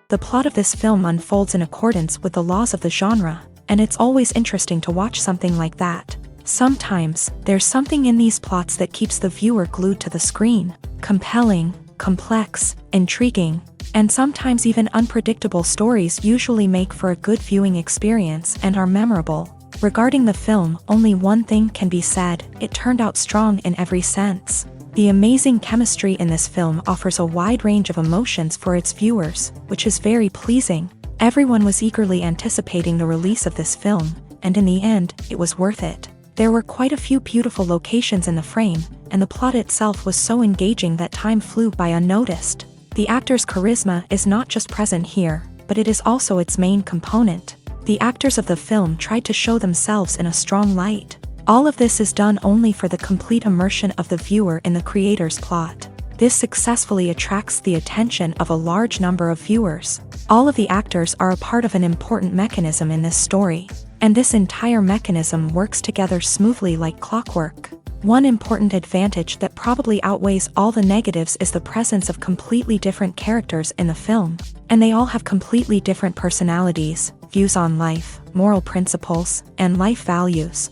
The plot of this film unfolds in accordance with the laws of the genre, and it's always interesting to watch something like that. Sometimes, there's something in these plots that keeps the viewer glued to the screen. Compelling, complex, intriguing, and sometimes even unpredictable stories usually make for a good viewing experience and are memorable. Regarding the film, only one thing can be said: it turned out strong in every sense. The amazing chemistry in this film offers a wide range of emotions for its viewers, which is very pleasing. Everyone was eagerly anticipating the release of this film, and in the end, it was worth it. There were quite a few beautiful locations in the frame, and the plot itself was so engaging that time flew by unnoticed. The actor's charisma is not just present here, but it is also its main component. The actors of the film tried to show themselves in a strong light. All of this is done only for the complete immersion of the viewer in the creator's plot. This successfully attracts the attention of a large number of viewers. All of the actors are a part of an important mechanism in this story, and this entire mechanism works together smoothly like clockwork. One important advantage that probably outweighs all the negatives is the presence of completely different characters in the film, and they all have completely different personalities, views on life, moral principles, and life values.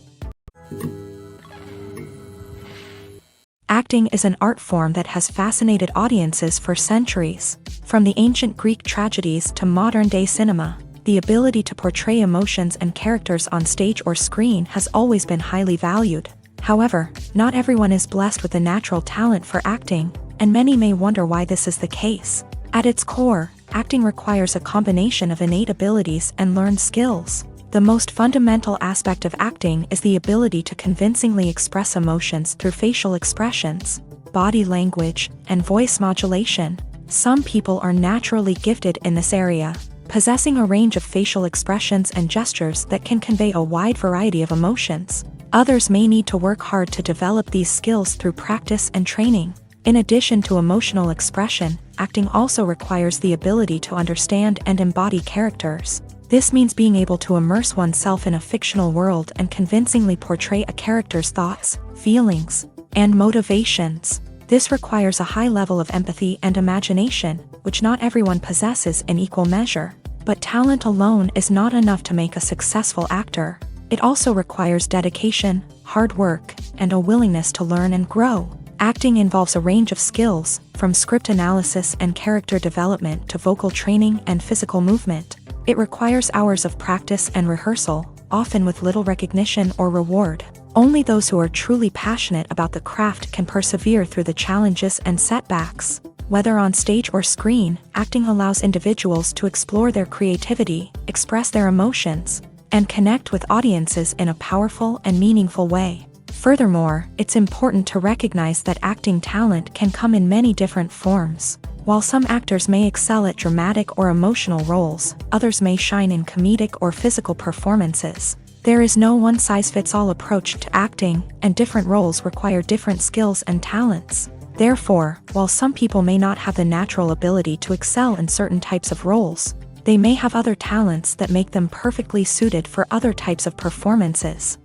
Acting is an art form that has fascinated audiences for centuries. From the ancient Greek tragedies to modern-day cinema, the ability to portray emotions and characters on stage or screen has always been highly valued. However, not everyone is blessed with a natural talent for acting, and many may wonder why this is the case. At its core, acting requires a combination of innate abilities and learned skills. The most fundamental aspect of acting is the ability to convincingly express emotions through facial expressions, body language, and voice modulation. Some people are naturally gifted in this area, possessing a range of facial expressions and gestures that can convey a wide variety of emotions. Others may need to work hard to develop these skills through practice and training. In addition to emotional expression, acting also requires the ability to understand and embody characters. This means being able to immerse oneself in a fictional world and convincingly portray a character's thoughts, feelings, and motivations. This requires a high level of empathy and imagination, which not everyone possesses in equal measure. But talent alone is not enough to make a successful actor. It also requires dedication, hard work, and a willingness to learn and grow. Acting involves a range of skills, from script analysis and character development to vocal training and physical movement. It requires hours of practice and rehearsal, often with little recognition or reward. Only those who are truly passionate about the craft can persevere through the challenges and setbacks. Whether on stage or screen, acting allows individuals to explore their creativity, express their emotions, and connect with audiences in a powerful and meaningful way. Furthermore, it's important to recognize that acting talent can come in many different forms. While some actors may excel at dramatic or emotional roles, others may shine in comedic or physical performances. There is no one-size-fits-all approach to acting, and different roles require different skills and talents. Therefore, while some people may not have the natural ability to excel in certain types of roles, they may have other talents that make them perfectly suited for other types of performances.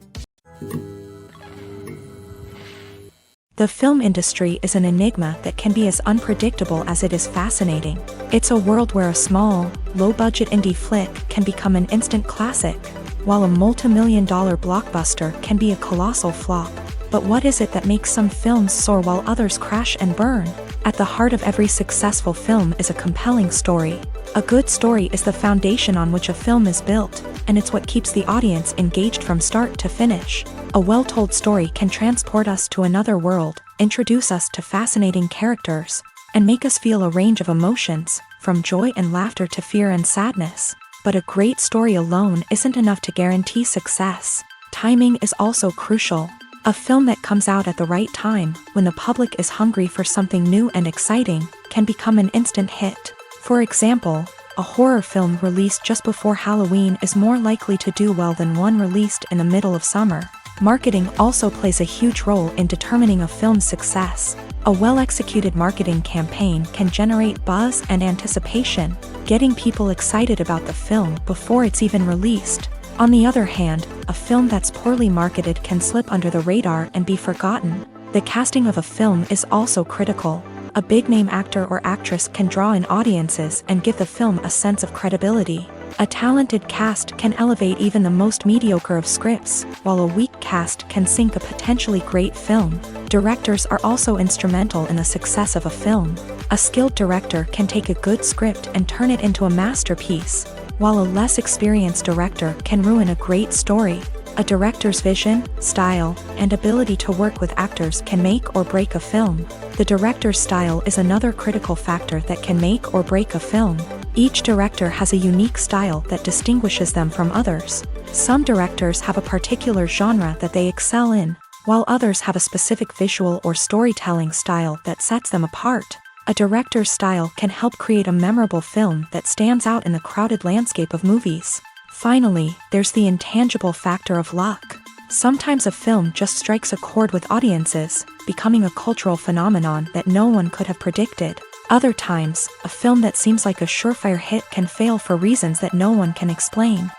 The film industry is an enigma that can be as unpredictable as it is fascinating. It's a world where a small, low-budget indie flick can become an instant classic, while a multi-million-dollar blockbuster can be a colossal flop. But what is it that makes some films soar while others crash and burn? At the heart of every successful film is a compelling story. A good story is the foundation on which a film is built, and it's what keeps the audience engaged from start to finish. A well-told story can transport us to another world, introduce us to fascinating characters, and make us feel a range of emotions, from joy and laughter to fear and sadness. But a great story alone isn't enough to guarantee success. Timing is also crucial. A film that comes out at the right time, when the public is hungry for something new and exciting, can become an instant hit. For example, a horror film released just before Halloween is more likely to do well than one released in the middle of summer. Marketing also plays a huge role in determining a film's success. A well-executed marketing campaign can generate buzz and anticipation, getting people excited about the film before it's even released. On the other hand, a film that's poorly marketed can slip under the radar and be forgotten. The casting of a film is also critical. A big-name actor or actress can draw in audiences and give the film a sense of credibility. A talented cast can elevate even the most mediocre of scripts, while a weak cast can sink a potentially great film. Directors are also instrumental in the success of a film. A skilled director can take a good script and turn it into a masterpiece, while a less experienced director can ruin a great story. A director's vision, style, and ability to work with actors can make or break a film. The director's style is another critical factor that can make or break a film. Each director has a unique style that distinguishes them from others. Some directors have a particular genre that they excel in, while others have a specific visual or storytelling style that sets them apart. A director's style can help create a memorable film that stands out in the crowded landscape of movies. Finally, there's the intangible factor of luck. Sometimes a film just strikes a chord with audiences, becoming a cultural phenomenon that no one could have predicted. Other times, a film that seems like a surefire hit can fail for reasons that no one can explain.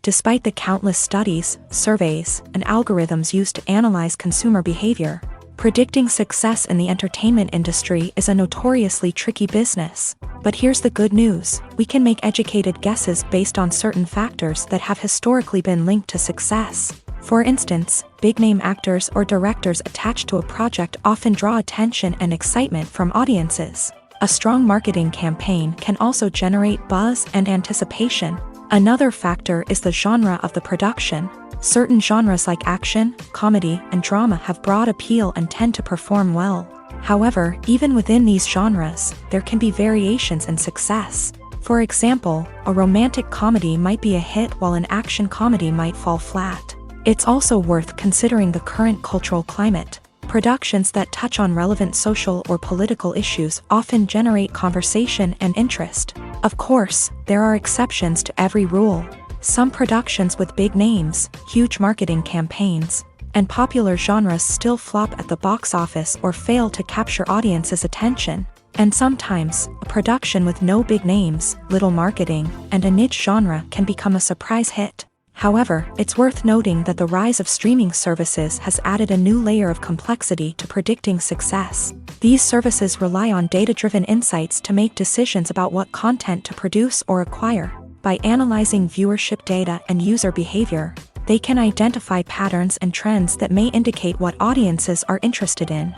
Despite the countless studies, surveys, and algorithms used to analyze consumer behavior, predicting success in the entertainment industry is a notoriously tricky business. But here's the good news: we can make educated guesses based on certain factors that have historically been linked to success. For instance, big-name actors or directors attached to a project often draw attention and excitement from audiences. A strong marketing campaign can also generate buzz and anticipation. Another factor is the genre of the production. Certain genres like action, comedy, and drama have broad appeal and tend to perform well. However, even within these genres, there can be variations in success. For example, a romantic comedy might be a hit while an action comedy might fall flat. It's also worth considering the current cultural climate. Productions that touch on relevant social or political issues often generate conversation and interest. Of course, there are exceptions to every rule. Some productions with big names, huge marketing campaigns, and popular genres still flop at the box office or fail to capture audiences' attention. And sometimes, a production with no big names, little marketing, and a niche genre can become a surprise hit. However, it's worth noting that the rise of streaming services has added a new layer of complexity to predicting success. These services rely on data-driven insights to make decisions about what content to produce or acquire. By analyzing viewership data and user behavior, they can identify patterns and trends that may indicate what audiences are interested in.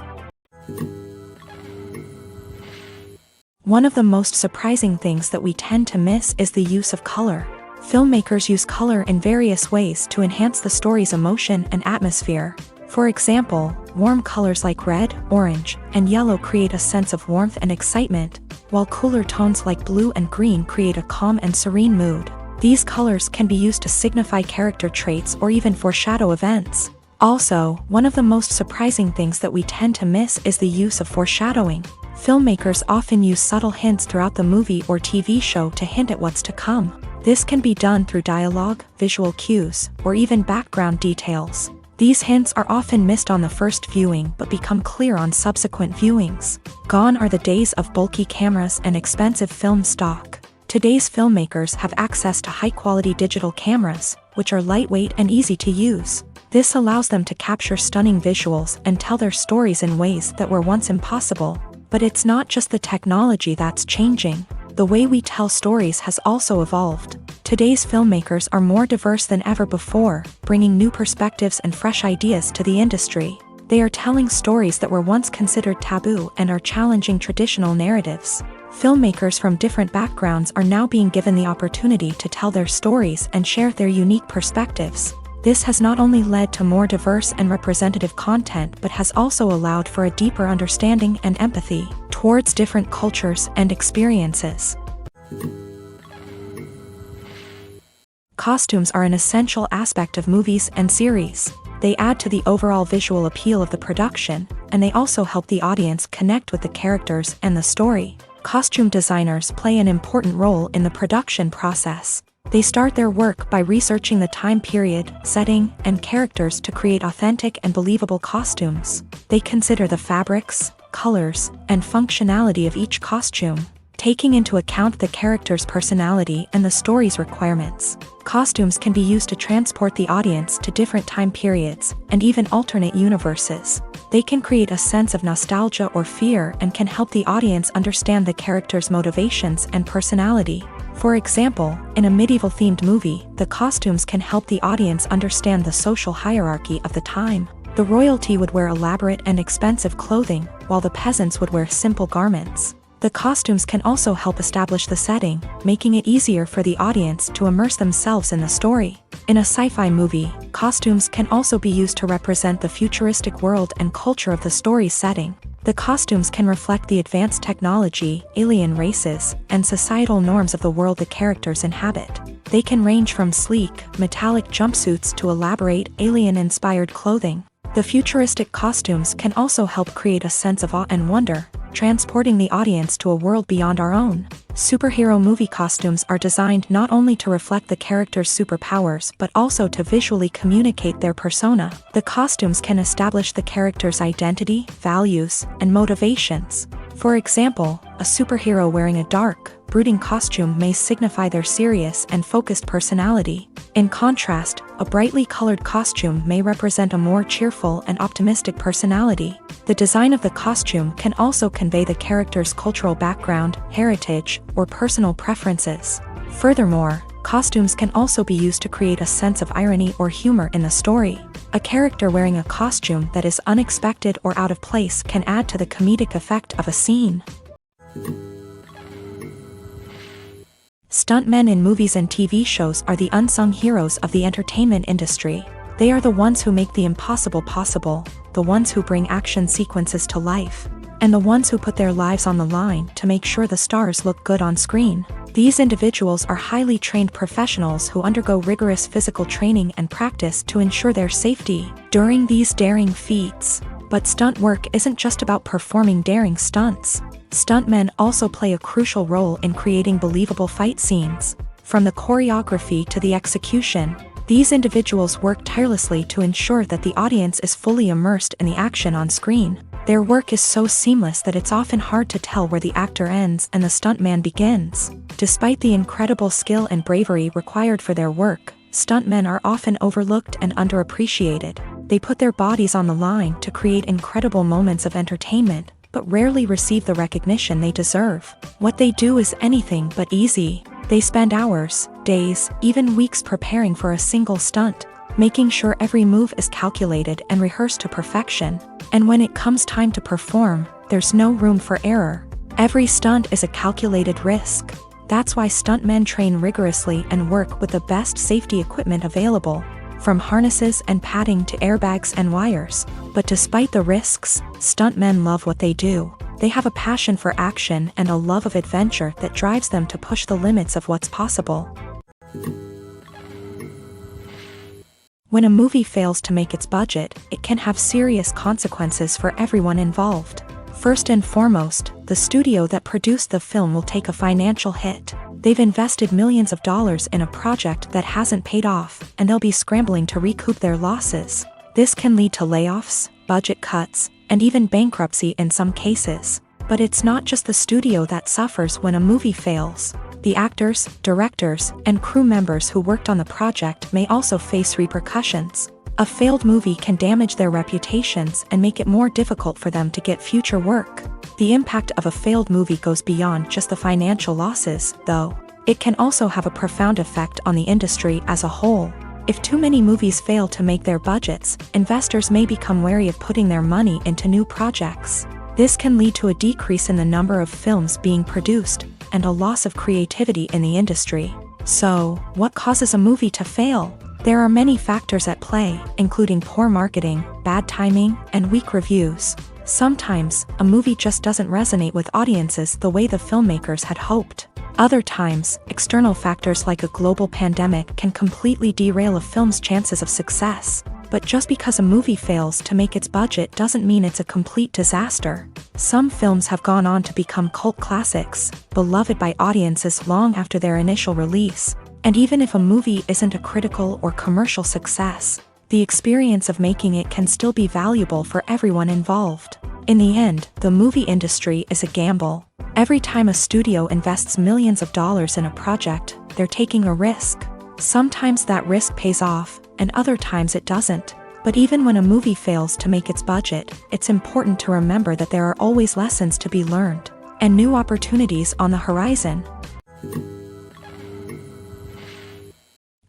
One of the most surprising things that we tend to miss is the use of color. Filmmakers use color in various ways to enhance the story's emotion and atmosphere. For example, warm colors like red, orange, and yellow create a sense of warmth and excitement, while cooler tones like blue and green create a calm and serene mood. These colors can be used to signify character traits or even foreshadow events. Also, one of the most surprising things that we tend to miss is the use of foreshadowing. Filmmakers often use subtle hints throughout the movie or TV show to hint at what's to come. This can be done through dialogue, visual cues, or even background details. These hints are often missed on the first viewing but become clear on subsequent viewings. Gone are the days of bulky cameras and expensive film stock. Today's filmmakers have access to high-quality digital cameras, which are lightweight and easy to use. This allows them to capture stunning visuals and tell their stories in ways that were once impossible. But it's not just the technology that's changing. The way we tell stories has also evolved. Today's filmmakers are more diverse than ever before, bringing new perspectives and fresh ideas to the industry. They are telling stories that were once considered taboo and are challenging traditional narratives. Filmmakers from different backgrounds are now being given the opportunity to tell their stories and share their unique perspectives. This has not only led to more diverse and representative content but has also allowed for a deeper understanding and empathy towards different cultures and experiences. Costumes are an essential aspect of movies and series. They add to the overall visual appeal of the production, and they also help the audience connect with the characters and the story. Costume designers play an important role in the production process. They start their work by researching the time period, setting, and characters to create authentic and believable costumes. They consider the fabrics, colors, and functionality of each costume. taking into account the character's personality and the story's requirements. Costumes can be used to transport the audience to different time periods and even alternate universes. They can create a sense of nostalgia or fear and can help the audience understand the character's motivations and personality. For example, in a medieval-themed movie, the costumes can help the audience understand the social hierarchy of the time. The royalty would wear elaborate and expensive clothing, while the peasants would wear simple garments. The costumes can also help establish the setting, making it easier for the audience to immerse themselves in the story. In a sci-fi movie, costumes can also be used to represent the futuristic world and culture of the story's setting. The costumes can reflect the advanced technology, alien races, and societal norms of the world the characters inhabit. They can range from sleek, metallic jumpsuits to elaborate, alien-inspired clothing. The futuristic costumes can also help create a sense of awe and wonder, transporting the audience to a world beyond our own. Superhero movie costumes are designed not only to reflect the character's superpowers but also to visually communicate their persona. The costumes can establish the character's identity, values, and motivations. For example, a superhero wearing a dark, brooding costume may signify their serious and focused personality. In contrast, a brightly colored costume may represent a more cheerful and optimistic personality. The design of the costume can also convey the character's cultural background, heritage, or personal preferences. Furthermore, costumes can also be used to create a sense of irony or humor in the story. A character wearing a costume that is unexpected or out of place can add to the comedic effect of a scene. Stuntmen in movies and TV shows are the unsung heroes of the entertainment industry. They are the ones who make the impossible possible, the ones who bring action sequences to life, and the ones who put their lives on the line to make sure the stars look good on screen. These individuals are highly trained professionals who undergo rigorous physical training and practice to ensure their safety during these daring feats. But stunt work isn't just about performing daring stunts. Stuntmen also play a crucial role in creating believable fight scenes. From the choreography to the execution, these individuals work tirelessly to ensure that the audience is fully immersed in the action on screen. Their work is so seamless that it's often hard to tell where the actor ends and the stuntman begins. Despite the incredible skill and bravery required for their work, stuntmen are often overlooked and underappreciated. They put their bodies on the line to create incredible moments of entertainment, but rarely receive the recognition they deserve. What they do is anything but easy. They spend hours, days, even weeks preparing for a single stunt, making sure every move is calculated and rehearsed to perfection. And when it comes time to perform, there's no room for error. Every stunt is a calculated risk. That's why stuntmen train rigorously and work with the best safety equipment available, from harnesses and padding to airbags and wires. But despite the risks, stuntmen love what they do. They have a passion for action and a love of adventure that drives them to push the limits of what's possible. When a movie fails to make its budget, it can have serious consequences for everyone involved. First and foremost, the studio that produced the film will take a financial hit. They've invested millions of dollars in a project that hasn't paid off, and they'll be scrambling to recoup their losses. This can lead to layoffs, budget cuts, and even bankruptcy in some cases. But it's not just the studio that suffers when a movie fails. The actors, directors, and crew members who worked on the project may also face repercussions. A failed movie can damage their reputations and make it more difficult for them to get future work. The impact of a failed movie goes beyond just the financial losses, though. It can also have a profound effect on the industry as a whole. If too many movies fail to make their budgets, investors may become wary of putting their money into new projects. This can lead to a decrease in the number of films being produced, and a loss of creativity in the industry. So, what causes a movie to fail? There are many factors at play, including poor marketing, bad timing, and weak reviews. Sometimes, a movie just doesn't resonate with audiences the way the filmmakers had hoped. Other times, external factors like a global pandemic can completely derail a film's chances of success. But just because a movie fails to make its budget doesn't mean it's a complete disaster. Some films have gone on to become cult classics, beloved by audiences long after their initial release. And even if a movie isn't a critical or commercial success, the experience of making it can still be valuable for everyone involved. In the end, the movie industry is a gamble. Every time a studio invests millions of dollars in a project, they're taking a risk. Sometimes that risk pays off, and other times it doesn't. But even when a movie fails to make its budget, it's important to remember that there are always lessons to be learned, and new opportunities on the horizon.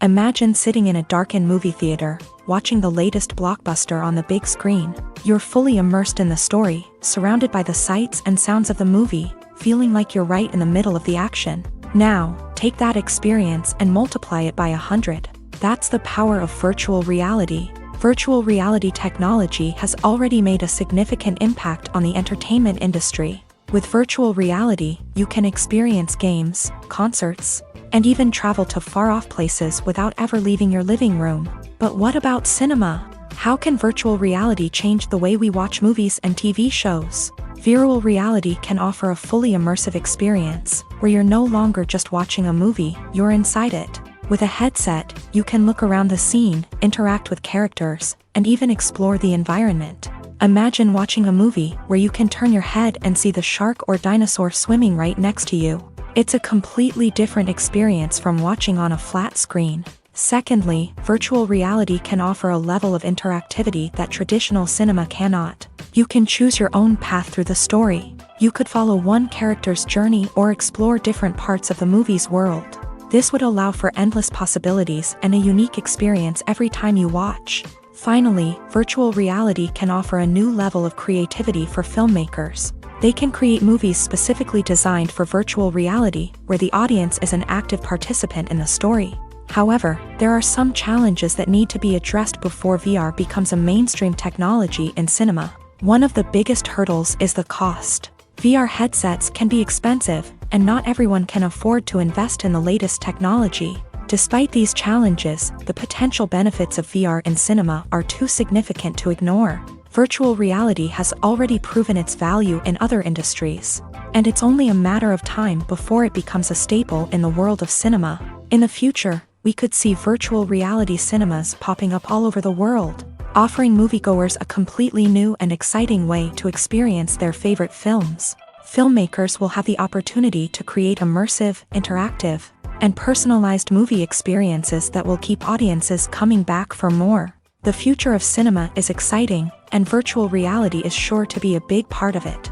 Imagine sitting in a darkened movie theater, watching the latest blockbuster on the big screen. You're fully immersed in the story, surrounded by the sights and sounds of the movie, feeling like you're right in the middle of the action. Now, take that experience and multiply it by 100. That's the power of virtual reality. Virtual reality technology has already made a significant impact on the entertainment industry. With virtual reality, you can experience games, concerts, and even travel to far-off places without ever leaving your living room. But what about cinema? How can virtual reality change the way we watch movies and TV shows? Virtual reality can offer a fully immersive experience, where you're no longer just watching a movie, you're inside it. With a headset, you can look around the scene, interact with characters, and even explore the environment. Imagine watching a movie where you can turn your head and see the shark or dinosaur swimming right next to you. It's a completely different experience from watching on a flat screen. Secondly, virtual reality can offer a level of interactivity that traditional cinema cannot. You can choose your own path through the story. You could follow one character's journey or explore different parts of the movie's world. This would allow for endless possibilities and a unique experience every time you watch. Finally, virtual reality can offer a new level of creativity for filmmakers. They can create movies specifically designed for virtual reality, where the audience is an active participant in the story. However, there are some challenges that need to be addressed before VR becomes a mainstream technology in cinema. One of the biggest hurdles is the cost. VR headsets can be expensive, and not everyone can afford to invest in the latest technology. Despite these challenges, the potential benefits of VR in cinema are too significant to ignore. Virtual reality has already proven its value in other industries, and it's only a matter of time before it becomes a staple in the world of cinema. In the future, we could see virtual reality cinemas popping up all over the world, offering moviegoers a completely new and exciting way to experience their favorite films. Filmmakers will have the opportunity to create immersive, interactive, and personalized movie experiences that will keep audiences coming back for more. The future of cinema is exciting, and virtual reality is sure to be a big part of it.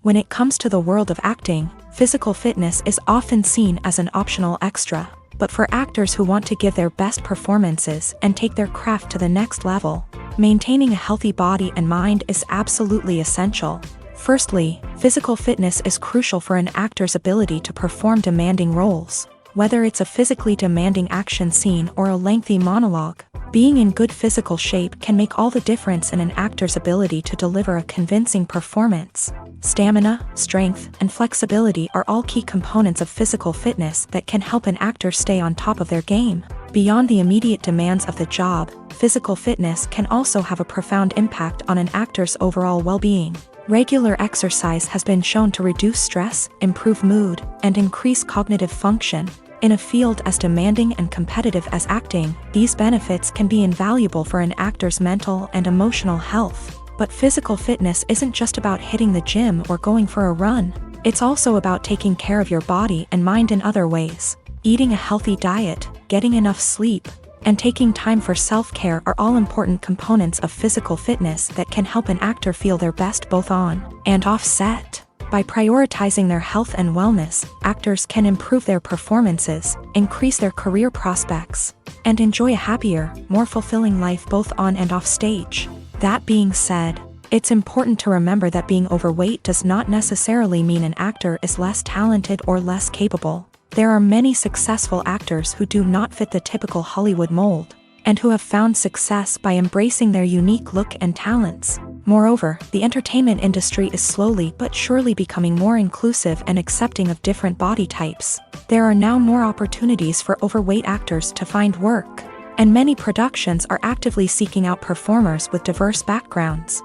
When it comes to the world of acting, physical fitness is often seen as an optional extra. But for actors who want to give their best performances and take their craft to the next level, maintaining a healthy body and mind is absolutely essential. Firstly, physical fitness is crucial for an actor's ability to perform demanding roles. Whether it's a physically demanding action scene or a lengthy monologue, being in good physical shape can make all the difference in an actor's ability to deliver a convincing performance. Stamina, strength, and flexibility are all key components of physical fitness that can help an actor stay on top of their game. Beyond the immediate demands of the job, physical fitness can also have a profound impact on an actor's overall well-being. Regular exercise has been shown to reduce stress, improve mood, and increase cognitive function. In a field as demanding and competitive as acting, these benefits can be invaluable for an actor's mental and emotional health. But physical fitness isn't just about hitting the gym or going for a run. It's also about taking care of your body and mind in other ways. Eating a healthy diet, getting enough sleep, and taking time for self-care are all important components of physical fitness that can help an actor feel their best both on and off set. By prioritizing their health and wellness, actors can improve their performances, increase their career prospects, and enjoy a happier, more fulfilling life both on and off stage. That being said, it's important to remember that being overweight does not necessarily mean an actor is less talented or less capable. There are many successful actors who do not fit the typical Hollywood mold, and who have found success by embracing their unique look and talents. Moreover, the entertainment industry is slowly but surely becoming more inclusive and accepting of different body types. There are now more opportunities for overweight actors to find work, and many productions are actively seeking out performers with diverse backgrounds.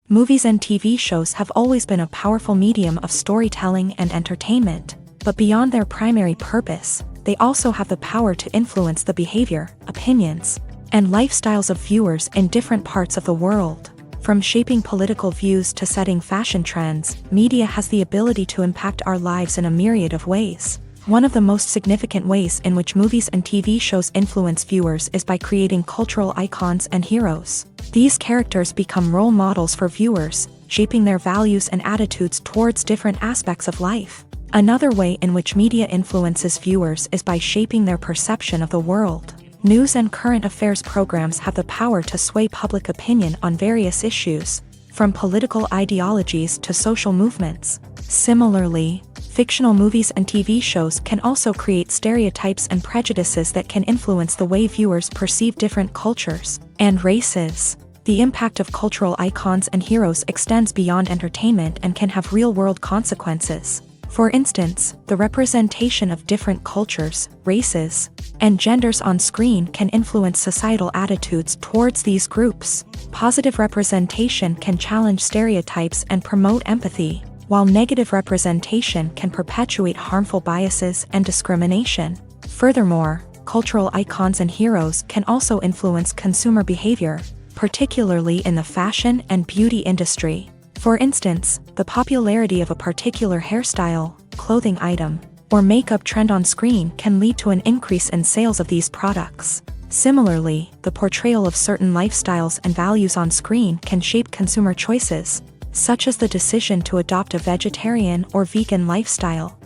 Movies and TV shows have always been a powerful medium of storytelling and entertainment, but beyond their primary purpose, they also have the power to influence the behavior, opinions, and lifestyles of viewers in different parts of the world. From shaping political views to setting fashion trends, media has the ability to impact our lives in a myriad of ways. One of the most significant ways in which movies and TV shows influence viewers is by creating cultural icons and heroes. These characters become role models for viewers, shaping their values and attitudes towards different aspects of life. Another way in which media influences viewers is by shaping their perception of the world. News and current affairs programs have the power to sway public opinion on various issues, from political ideologies to social movements. Similarly, fictional movies and TV shows can also create stereotypes and prejudices that can influence the way viewers perceive different cultures and races. The impact of cultural icons and heroes extends beyond entertainment and can have real-world consequences. For instance, the representation of different cultures, races, and genders on screen can influence societal attitudes towards these groups. Positive representation can challenge stereotypes and promote empathy, while negative representation can perpetuate harmful biases and discrimination. Furthermore, cultural icons and heroes can also influence consumer behavior, particularly in the fashion and beauty industry. For instance, the popularity of a particular hairstyle, clothing item, or makeup trend on screen can lead to an increase in sales of these products. Similarly, the portrayal of certain lifestyles and values on screen can shape consumer choices, such as the decision to adopt a vegetarian or vegan lifestyle.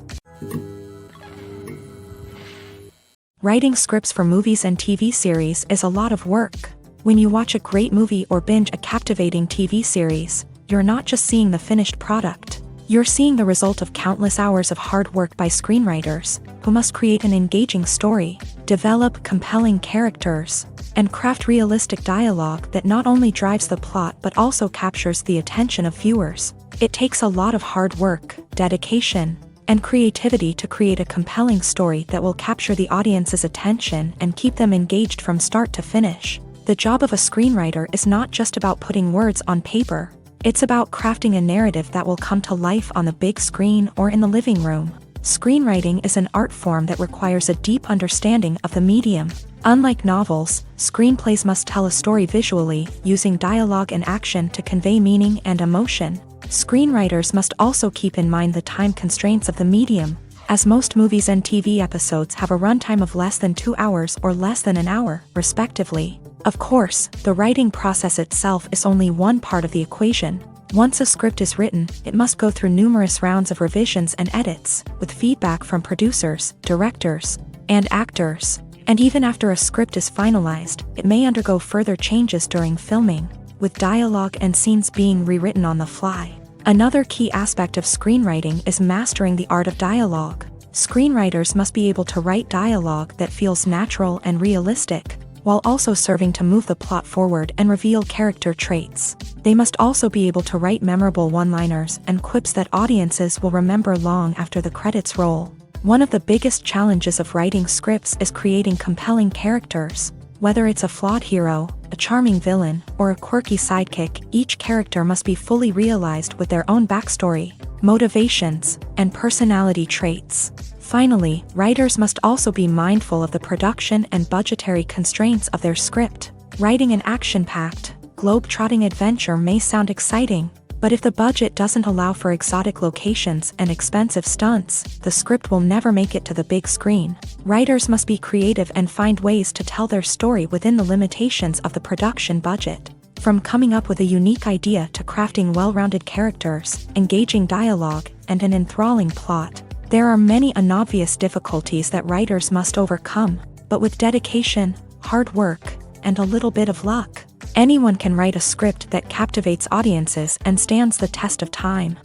Writing scripts for movies and TV series is a lot of work. When you watch a great movie or binge a captivating TV series, you're not just seeing the finished product. You're seeing the result of countless hours of hard work by screenwriters, who must create an engaging story, develop compelling characters, and craft realistic dialogue that not only drives the plot but also captures the attention of viewers. It takes a lot of hard work, dedication, and creativity to create a compelling story that will capture the audience's attention and keep them engaged from start to finish. The job of a screenwriter is not just about putting words on paper. It's about crafting a narrative that will come to life on the big screen or in the living room. Screenwriting is an art form that requires a deep understanding of the medium. Unlike novels, screenplays must tell a story visually, using dialogue and action to convey meaning and emotion. Screenwriters must also keep in mind the time constraints of the medium, as most movies and TV episodes have a runtime of less than 2 hours or less than an hour, respectively. Of course, the writing process itself is only one part of the equation. Once a script is written, it must go through numerous rounds of revisions and edits, with feedback from producers, directors, and actors. And even after a script is finalized, it may undergo further changes during filming, with dialogue and scenes being rewritten on the fly. Another key aspect of screenwriting is mastering the art of dialogue. Screenwriters must be able to write dialogue that feels natural and realistic, while also serving to move the plot forward and reveal character traits. They must also be able to write memorable one-liners and quips that audiences will remember long after the credits roll. One of the biggest challenges of writing scripts is creating compelling characters. Whether it's a flawed hero, a charming villain, or a quirky sidekick, each character must be fully realized with their own backstory, motivations, and personality traits. Finally, writers must also be mindful of the production and budgetary constraints of their script. Writing an action-packed, globe-trotting adventure may sound exciting, but if the budget doesn't allow for exotic locations and expensive stunts, the script will never make it to the big screen. Writers must be creative and find ways to tell their story within the limitations of the production budget. From coming up with a unique idea to crafting well-rounded characters, engaging dialogue, and an enthralling plot, there are many unobvious difficulties that writers must overcome, but with dedication, hard work, and a little bit of luck, anyone can write a script that captivates audiences and stands the test of time.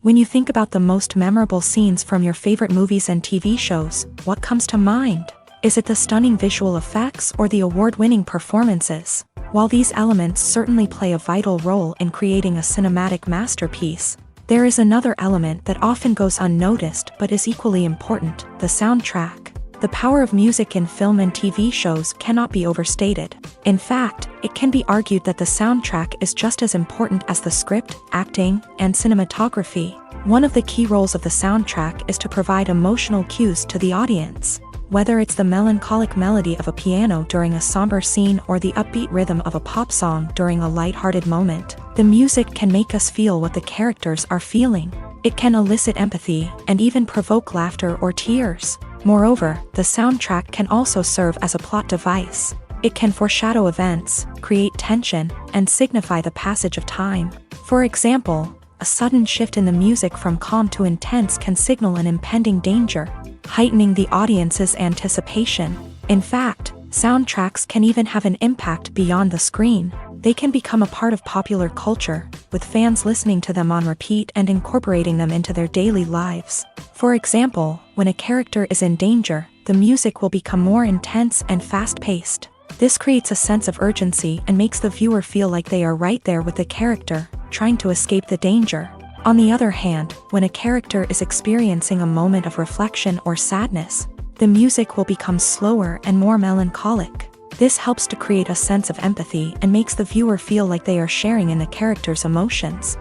When you think about the most memorable scenes from your favorite movies and TV shows, what comes to mind? Is it the stunning visual effects or the award-winning performances? While these elements certainly play a vital role in creating a cinematic masterpiece, there is another element that often goes unnoticed but is equally important: the soundtrack. The power of music in film and TV shows cannot be overstated. In fact, it can be argued that the soundtrack is just as important as the script, acting, and cinematography. One of the key roles of the soundtrack is to provide emotional cues to the audience. Whether it's the melancholic melody of a piano during a somber scene or the upbeat rhythm of a pop song during a light-hearted moment, the music can make us feel what the characters are feeling. It can elicit empathy and even provoke laughter or tears. Moreover, the soundtrack can also serve as a plot device. It can foreshadow events, create tension, and signify the passage of time. For example, a sudden shift in the music from calm to intense can signal an impending danger, heightening the audience's anticipation. In fact, soundtracks can even have an impact beyond the screen. They can become a part of popular culture, with fans listening to them on repeat and incorporating them into their daily lives. For example, when a character is in danger, the music will become more intense and fast-paced. This creates a sense of urgency and makes the viewer feel like they are right there with the character, trying to escape the danger. On the other hand, when a character is experiencing a moment of reflection or sadness, the music will become slower and more melancholic. This helps to create a sense of empathy and makes the viewer feel like they are sharing in the character's emotions.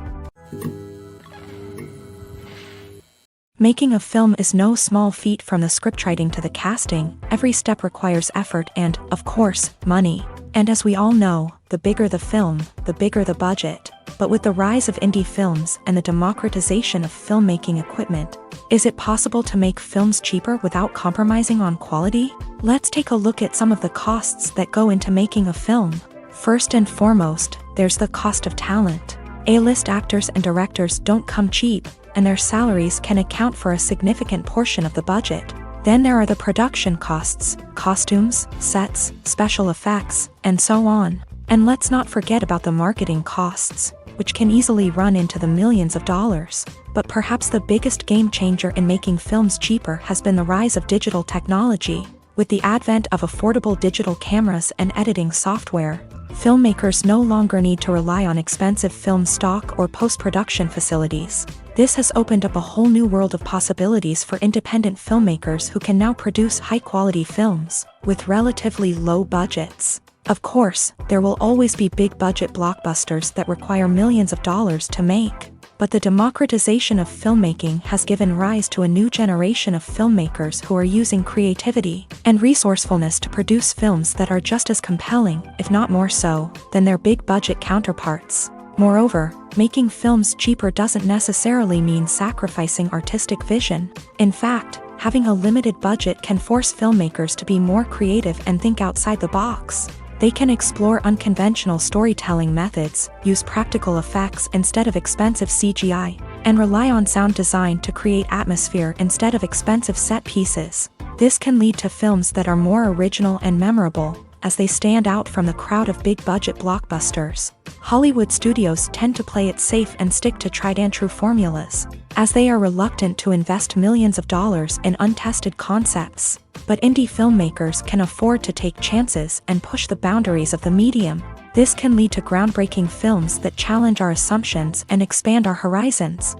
Making a film is no small feat. From the scriptwriting to the casting, every step requires effort and, of course, money. And as we all know, the bigger the film, the bigger the budget. But with the rise of indie films and the democratization of filmmaking equipment, is it possible to make films cheaper without compromising on quality? Let's take a look at some of the costs that go into making a film. First and foremost, there's the cost of talent. A-list actors and directors don't come cheap, and their salaries can account for a significant portion of the budget. Then there are the production costs, costumes, sets, special effects, and so on. And let's not forget about the marketing costs, which can easily run into the millions of dollars. But perhaps the biggest game changer in making films cheaper has been the rise of digital technology. With the advent of affordable digital cameras and editing software, filmmakers no longer need to rely on expensive film stock or post-production facilities. This has opened up a whole new world of possibilities for independent filmmakers who can now produce high-quality films with relatively low budgets. Of course, there will always be big-budget blockbusters that require millions of dollars to make. But the democratization of filmmaking has given rise to a new generation of filmmakers who are using creativity and resourcefulness to produce films that are just as compelling, if not more so, than their big-budget counterparts. Moreover, making films cheaper doesn't necessarily mean sacrificing artistic vision. In fact, having a limited budget can force filmmakers to be more creative and think outside the box. They can explore unconventional storytelling methods, use practical effects instead of expensive CGI, and rely on sound design to create atmosphere instead of expensive set pieces. This can lead to films that are more original and memorable, as they stand out from the crowd of big-budget blockbusters. Hollywood studios tend to play it safe and stick to tried-and-true formulas, as they are reluctant to invest millions of dollars in untested concepts. But indie filmmakers can afford to take chances and push the boundaries of the medium. This can lead to groundbreaking films that challenge our assumptions and expand our horizons.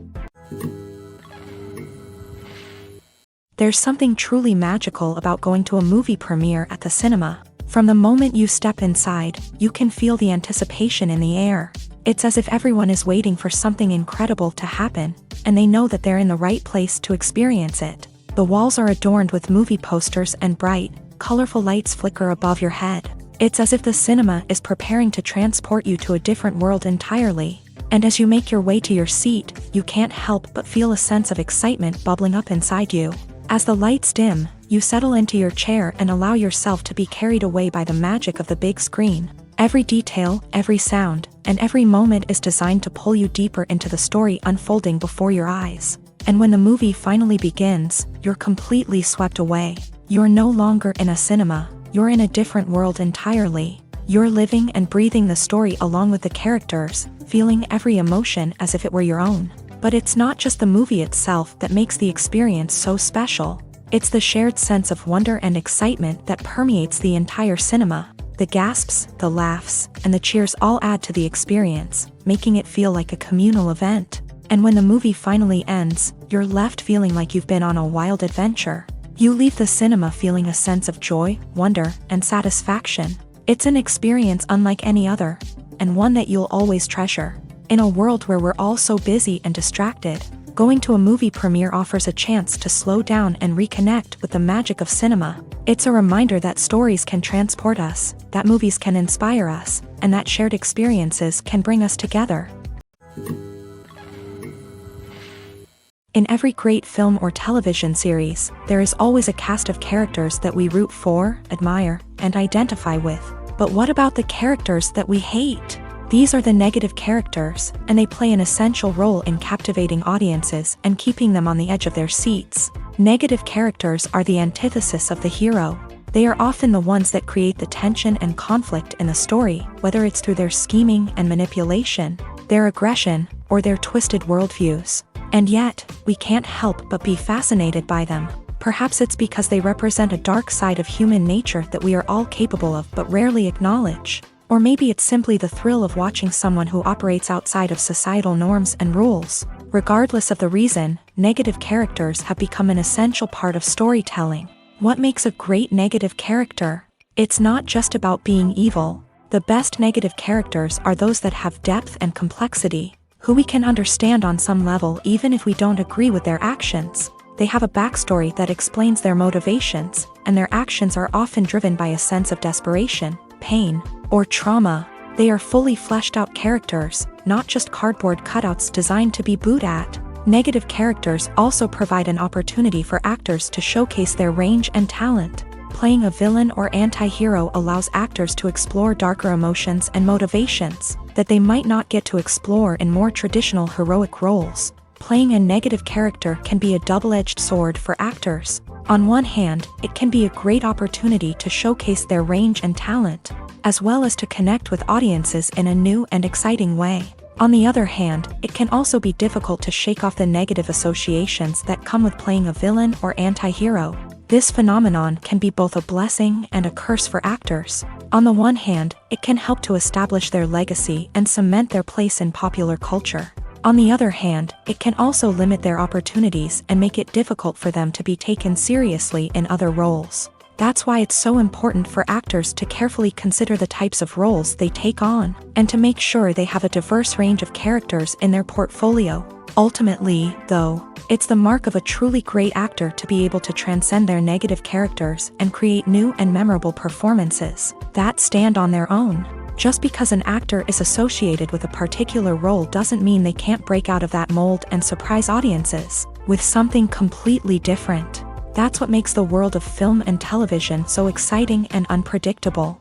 There's something truly magical about going to a movie premiere at the cinema. From the moment you step inside, you can feel the anticipation in the air. It's as if everyone is waiting for something incredible to happen, and they know that they're in the right place to experience it. The walls are adorned with movie posters and bright, colorful lights flicker above your head. It's as if the cinema is preparing to transport you to a different world entirely. And as you make your way to your seat, you can't help but feel a sense of excitement bubbling up inside you. As the lights dim, you settle into your chair and allow yourself to be carried away by the magic of the big screen. Every detail, every sound, and every moment is designed to pull you deeper into the story unfolding before your eyes. And when the movie finally begins, you're completely swept away. You're no longer in a cinema, you're in a different world entirely. You're living and breathing the story along with the characters, feeling every emotion as if it were your own. But it's not just the movie itself that makes the experience so special. It's the shared sense of wonder and excitement that permeates the entire cinema. The gasps, the laughs, and the cheers all add to the experience, making it feel like a communal event. And when the movie finally ends, you're left feeling like you've been on a wild adventure. You leave the cinema feeling a sense of joy, wonder, and satisfaction. It's an experience unlike any other, and one that you'll always treasure. In a world where we're all so busy and distracted, Going to a movie premiere offers a chance to slow down and reconnect with the magic of cinema. It's a reminder that stories can transport us, that movies can inspire us, and that shared experiences can bring us together. In every great film or television series, there is always a cast of characters that we root for, admire, and identify with. But what about the characters that we hate? These are the negative characters, and they play an essential role in captivating audiences and keeping them on the edge of their seats. Negative characters are the antithesis of the hero. They are often the ones that create the tension and conflict in the story, whether it's through their scheming and manipulation, their aggression, or their twisted worldviews. And yet, we can't help but be fascinated by them. Perhaps it's because they represent a dark side of human nature that we are all capable of but rarely acknowledge. Or maybe it's simply the thrill of watching someone who operates outside of societal norms and rules. Regardless of the reason, negative characters have become an essential part of storytelling. What makes a great negative character? It's not just about being evil. The best negative characters are those that have depth and complexity, who we can understand on some level even if we don't agree with their actions. They have a backstory that explains their motivations, and their actions are often driven by a sense of desperation, pain, or trauma. They are fully fleshed out characters, not just cardboard cutouts designed to be booed at. Negative characters also provide an opportunity for actors to showcase their range and talent. Playing a villain or anti-hero allows actors to explore darker emotions and motivations that they might not get to explore in more traditional heroic roles. Playing a negative character can be a double-edged sword for actors. On one hand, it can be a great opportunity to showcase their range and talent, as well as to connect with audiences in a new and exciting way. On the other hand, it can also be difficult to shake off the negative associations that come with playing a villain or anti-hero. This phenomenon can be both a blessing and a curse for actors. On the one hand, it can help to establish their legacy and cement their place in popular culture. On the other hand, it can also limit their opportunities and make it difficult for them to be taken seriously in other roles. That's why it's so important for actors to carefully consider the types of roles they take on, and to make sure they have a diverse range of characters in their portfolio. Ultimately, though, it's the mark of a truly great actor to be able to transcend their negative characters and create new and memorable performances that stand on their own. Just because an actor is associated with a particular role doesn't mean they can't break out of that mold and surprise audiences with something completely different. That's what makes the world of film and television so exciting and unpredictable.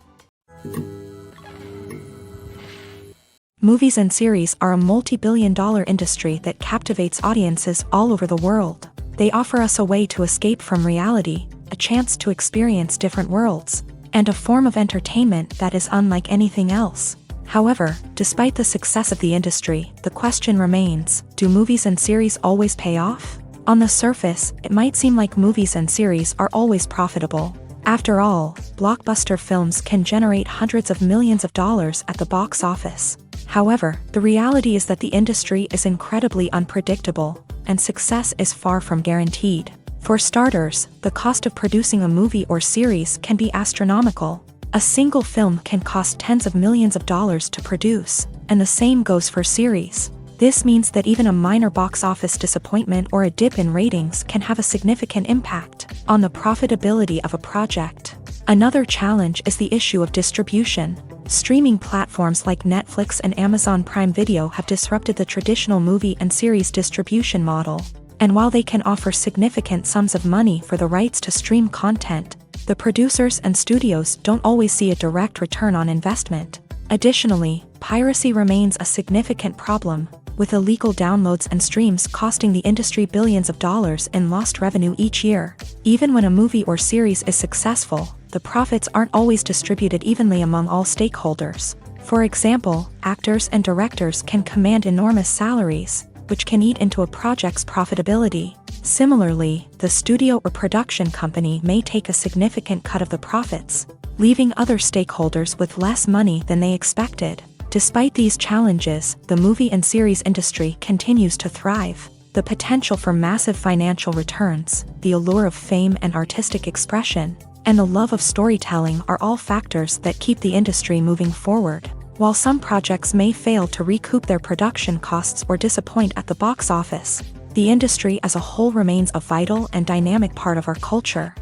Movies and series are a multi-billion-dollar industry that captivates audiences all over the world. They offer us a way to escape from reality, a chance to experience different worlds, and a form of entertainment that is unlike anything else. However, despite the success of the industry, the question remains, do movies and series always pay off? On the surface, it might seem like movies and series are always profitable. After all, blockbuster films can generate hundreds of millions of dollars at the box office. However, the reality is that the industry is incredibly unpredictable, and success is far from guaranteed. For starters, the cost of producing a movie or series can be astronomical. A single film can cost tens of millions of dollars to produce, and the same goes for series. This means that even a minor box office disappointment or a dip in ratings can have a significant impact on the profitability of a project. Another challenge is the issue of distribution. Streaming platforms like Netflix and Amazon Prime Video have disrupted the traditional movie and series distribution model. And while they can offer significant sums of money for the rights to stream content, the producers and studios don't always see a direct return on investment. Additionally, piracy remains a significant problem, with illegal downloads and streams costing the industry billions of dollars in lost revenue each year. Even when a movie or series is successful, the profits aren't always distributed evenly among all stakeholders. For example, actors and directors can command enormous salaries, which can eat into a project's profitability. Similarly, the studio or production company may take a significant cut of the profits, leaving other stakeholders with less money than they expected. Despite these challenges, the movie and series industry continues to thrive. The potential for massive financial returns, the allure of fame and artistic expression, and the love of storytelling are all factors that keep the industry moving forward. While some projects may fail to recoup their production costs or disappoint at the box office, the industry as a whole remains a vital and dynamic part of our culture.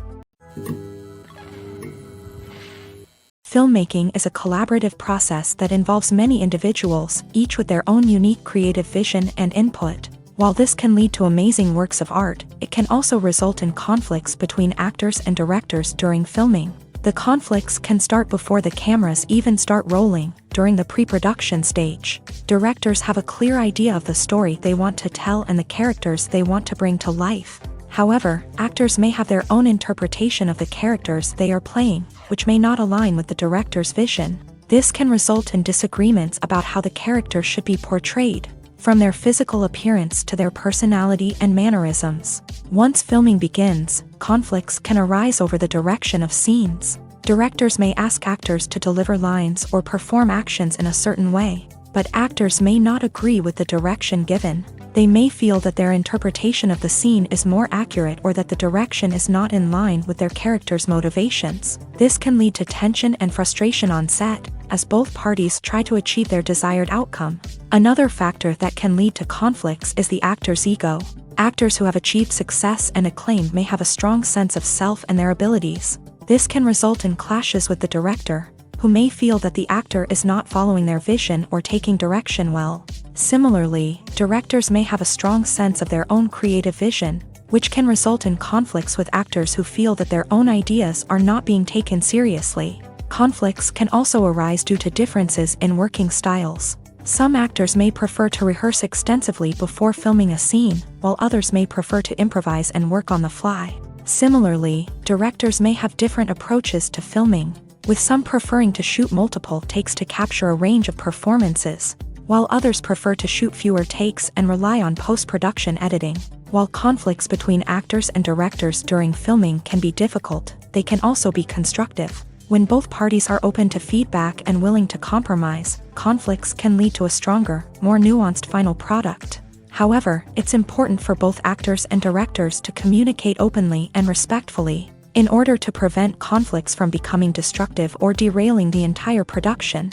Filmmaking is a collaborative process that involves many individuals, each with their own unique creative vision and input. While this can lead to amazing works of art, it can also result in conflicts between actors and directors during filming. The conflicts can start before the cameras even start rolling, during the pre-production stage. Directors have a clear idea of the story they want to tell and the characters they want to bring to life. However, actors may have their own interpretation of the characters they are playing, which may not align with the director's vision. This can result in disagreements about how the character should be portrayed, from their physical appearance to their personality and mannerisms. Once filming begins, conflicts can arise over the direction of scenes. Directors may ask actors to deliver lines or perform actions in a certain way, but actors may not agree with the direction given. They may feel that their interpretation of the scene is more accurate or that the direction is not in line with their character's motivations. This can lead to tension and frustration on set, as both parties try to achieve their desired outcome. Another factor that can lead to conflicts is the actor's ego. Actors who have achieved success and acclaim may have a strong sense of self and their abilities. This can result in clashes with the director, who may feel that the actor is not following their vision or taking direction well. Similarly, directors may have a strong sense of their own creative vision, which can result in conflicts with actors who feel that their own ideas are not being taken seriously. Conflicts can also arise due to differences in working styles. Some actors may prefer to rehearse extensively before filming a scene, while others may prefer to improvise and work on the fly. Similarly, directors may have different approaches to filming, with some preferring to shoot multiple takes to capture a range of performances, while others prefer to shoot fewer takes and rely on post-production editing. While conflicts between actors and directors during filming can be difficult, they can also be constructive. When both parties are open to feedback and willing to compromise, conflicts can lead to a stronger, more nuanced final product. However, it's important for both actors and directors to communicate openly and respectfully, in order to prevent conflicts from becoming destructive or derailing the entire production.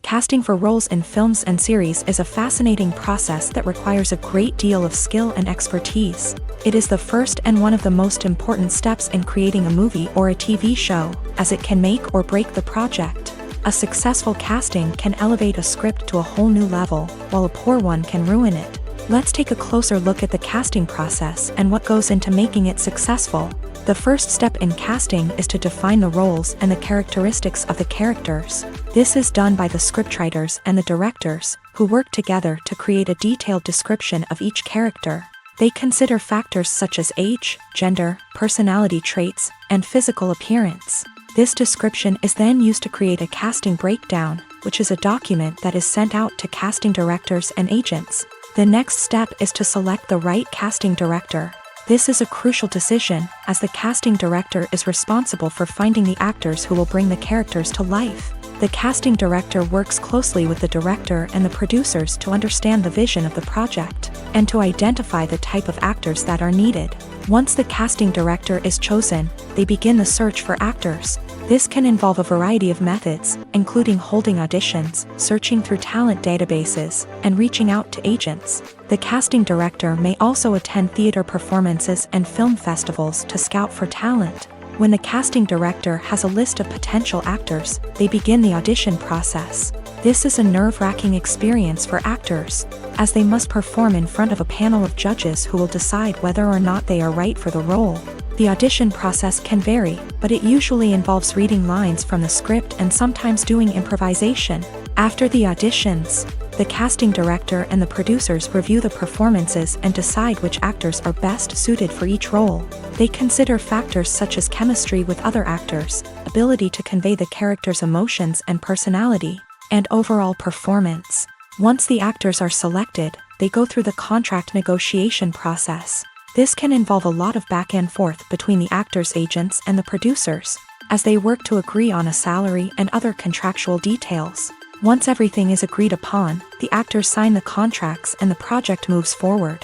Casting for roles in films and series is a fascinating process that requires a great deal of skill and expertise. It is the first and one of the most important steps in creating a movie or a TV show, as it can make or break the project. A successful casting can elevate a script to a whole new level, while a poor one can ruin it. Let's take a closer look at the casting process and what goes into making it successful. The first step in casting is to define the roles and the characteristics of the characters. This is done by the scriptwriters and the directors, who work together to create a detailed description of each character. They consider factors such as age, gender, personality traits, and physical appearance. This description is then used to create a casting breakdown, which is a document that is sent out to casting directors and agents. The next step is to select the right casting director. This is a crucial decision, as the casting director is responsible for finding the actors who will bring the characters to life. The casting director works closely with the director and the producers to understand the vision of the project, and to identify the type of actors that are needed. Once the casting director is chosen, they begin the search for actors. This can involve a variety of methods, including holding auditions, searching through talent databases, and reaching out to agents. The casting director may also attend theater performances and film festivals to scout for talent. When the casting director has a list of potential actors, they begin the audition process. This is a nerve-wracking experience for actors, as they must perform in front of a panel of judges who will decide whether or not they are right for the role. The audition process can vary, but it usually involves reading lines from the script and sometimes doing improvisation. After the auditions, the casting director and the producers review the performances and decide which actors are best suited for each role. They consider factors such as chemistry with other actors, ability to convey the character's emotions and personality, and overall performance. Once the actors are selected, they go through the contract negotiation process. This can involve a lot of back and forth between the actors' agents and the producers, as they work to agree on a salary and other contractual details. Once everything is agreed upon, the actors sign the contracts and the project moves forward.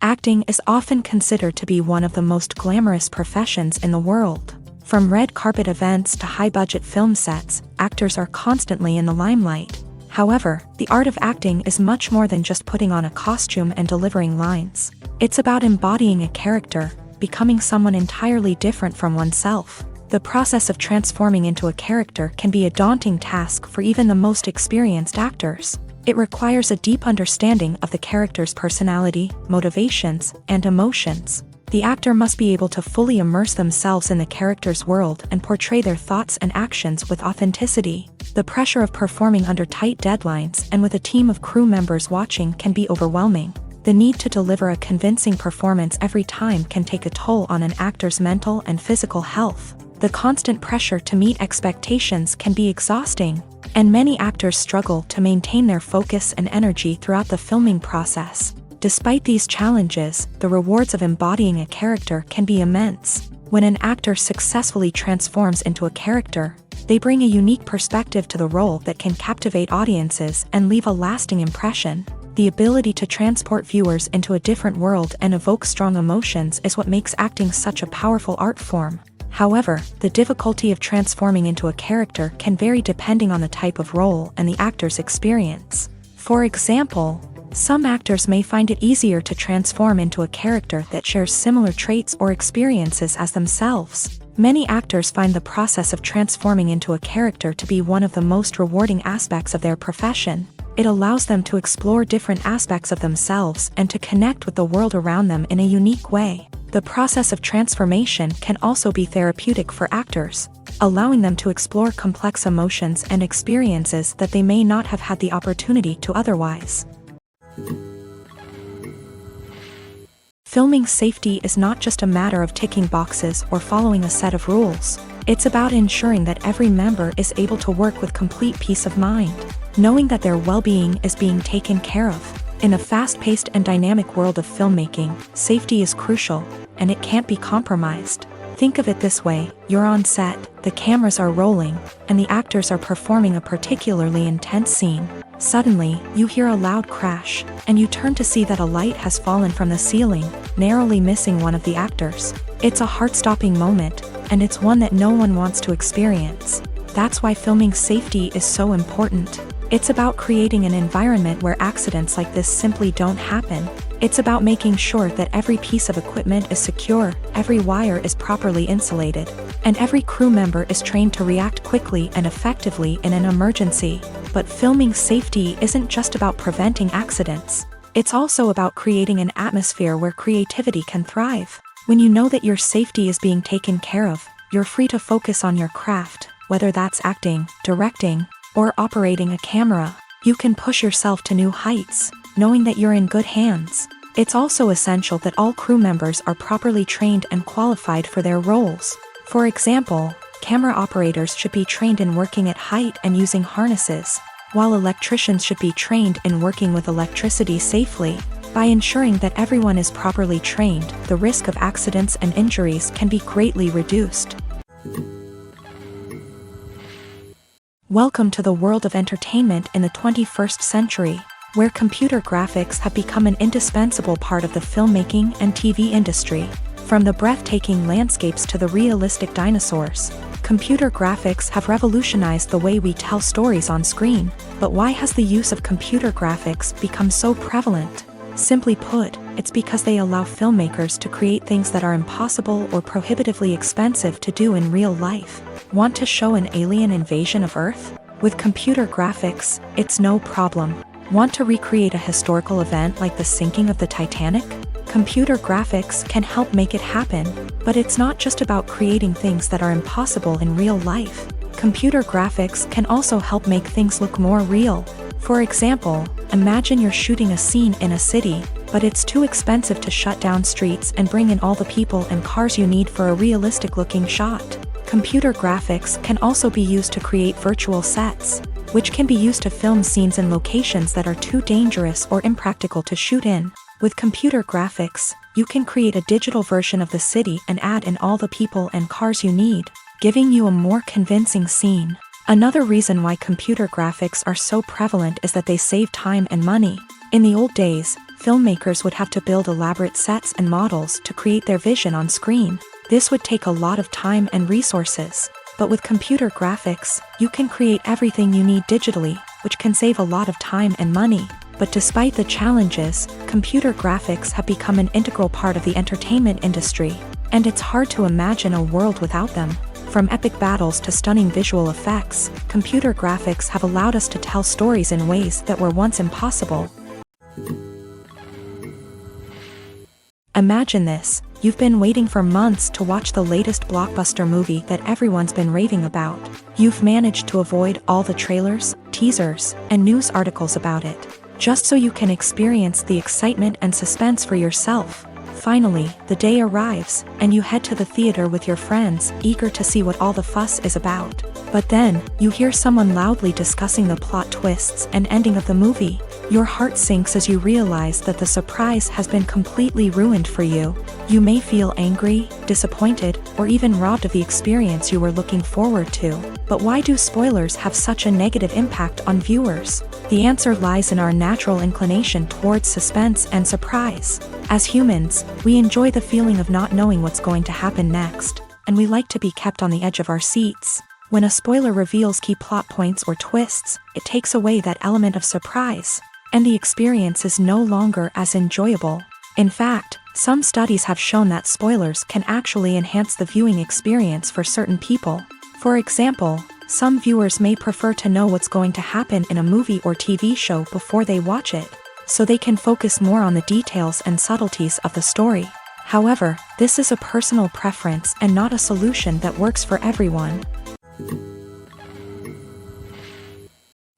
Acting is often considered to be one of the most glamorous professions in the world. From red carpet events to high-budget film sets, actors are constantly in the limelight. However, the art of acting is much more than just putting on a costume and delivering lines. It's about embodying a character, becoming someone entirely different from oneself. The process of transforming into a character can be a daunting task for even the most experienced actors. It requires a deep understanding of the character's personality, motivations, and emotions. The actor must be able to fully immerse themselves in the character's world and portray their thoughts and actions with authenticity. The pressure of performing under tight deadlines and with a team of crew members watching can be overwhelming. The need to deliver a convincing performance every time can take a toll on an actor's mental and physical health. The constant pressure to meet expectations can be exhausting, and many actors struggle to maintain their focus and energy throughout the filming process. Despite these challenges, the rewards of embodying a character can be immense. When an actor successfully transforms into a character, they bring a unique perspective to the role that can captivate audiences and leave a lasting impression. The ability to transport viewers into a different world and evoke strong emotions is what makes acting such a powerful art form. However, the difficulty of transforming into a character can vary depending on the type of role and the actor's experience. For example, some actors may find it easier to transform into a character that shares similar traits or experiences as themselves. Many actors find the process of transforming into a character to be one of the most rewarding aspects of their profession. It allows them to explore different aspects of themselves and to connect with the world around them in a unique way. The process of transformation can also be therapeutic for actors, allowing them to explore complex emotions and experiences that they may not have had the opportunity to otherwise. Filming safety is not just a matter of ticking boxes or following a set of rules. It's about ensuring that every member is able to work with complete peace of mind, knowing that their well-being is being taken care of. In a fast-paced and dynamic world of filmmaking, safety is crucial, and it can't be compromised. Think of it this way: you're on set, the cameras are rolling, and the actors are performing a particularly intense scene. Suddenly, you hear a loud crash, and you turn to see that a light has fallen from the ceiling, narrowly missing one of the actors. It's a heart-stopping moment, and it's one that no one wants to experience. That's why filming safety is so important. It's about creating an environment where accidents like this simply don't happen. It's about making sure that every piece of equipment is secure, every wire is properly insulated, and every crew member is trained to react quickly and effectively in an emergency. But filming safety isn't just about preventing accidents. It's also about creating an atmosphere where creativity can thrive. When you know that your safety is being taken care of, you're free to focus on your craft, whether that's acting, directing, or operating a camera. You can push yourself to new heights, knowing that you're in good hands. It's also essential that all crew members are properly trained and qualified for their roles. For example, camera operators should be trained in working at height and using harnesses, while electricians should be trained in working with electricity safely. By ensuring that everyone is properly trained, the risk of accidents and injuries can be greatly reduced. Welcome to the world of entertainment in the 21st century, where computer graphics have become an indispensable part of the filmmaking and TV industry. From the breathtaking landscapes to the realistic dinosaurs, computer graphics have revolutionized the way we tell stories on screen. But why has the use of computer graphics become so prevalent? Simply put, it's because they allow filmmakers to create things that are impossible or prohibitively expensive to do in real life. Want to show an alien invasion of Earth? With computer graphics, it's no problem. Want to recreate a historical event like the sinking of the Titanic? Computer graphics can help make it happen. But it's not just about creating things that are impossible in real life. Computer graphics can also help make things look more real. For example, imagine you're shooting a scene in a city, but it's too expensive to shut down streets and bring in all the people and cars you need for a realistic-looking shot. Computer graphics can also be used to create virtual sets, which can be used to film scenes in locations that are too dangerous or impractical to shoot in. With computer graphics, you can create a digital version of the city and add in all the people and cars you need, giving you a more convincing scene. Another reason why computer graphics are so prevalent is that they save time and money. In the old days, filmmakers would have to build elaborate sets and models to create their vision on screen. This would take a lot of time and resources. But with computer graphics, you can create everything you need digitally, which can save a lot of time and money. But despite the challenges, computer graphics have become an integral part of the entertainment industry, and it's hard to imagine a world without them. From epic battles to stunning visual effects, computer graphics have allowed us to tell stories in ways that were once impossible. Imagine this: you've been waiting for months to watch the latest blockbuster movie that everyone's been raving about. You've managed to avoid all the trailers, teasers, and news articles about it, just so you can experience the excitement and suspense for yourself. Finally, the day arrives, and you head to the theater with your friends, eager to see what all the fuss is about. But then, you hear someone loudly discussing the plot twists and ending of the movie. Your heart sinks as you realize that the surprise has been completely ruined for you. You may feel angry, disappointed, or even robbed of the experience you were looking forward to. But why do spoilers have such a negative impact on viewers? The answer lies in our natural inclination towards suspense and surprise. As humans, we enjoy the feeling of not knowing what's going to happen next, and we like to be kept on the edge of our seats. When a spoiler reveals key plot points or twists, it takes away that element of surprise, and the experience is no longer as enjoyable. In fact, some studies have shown that spoilers can actually enhance the viewing experience for certain people. For example, some viewers may prefer to know what's going to happen in a movie or TV show before they watch it, so they can focus more on the details and subtleties of the story. However, this is a personal preference and not a solution that works for everyone.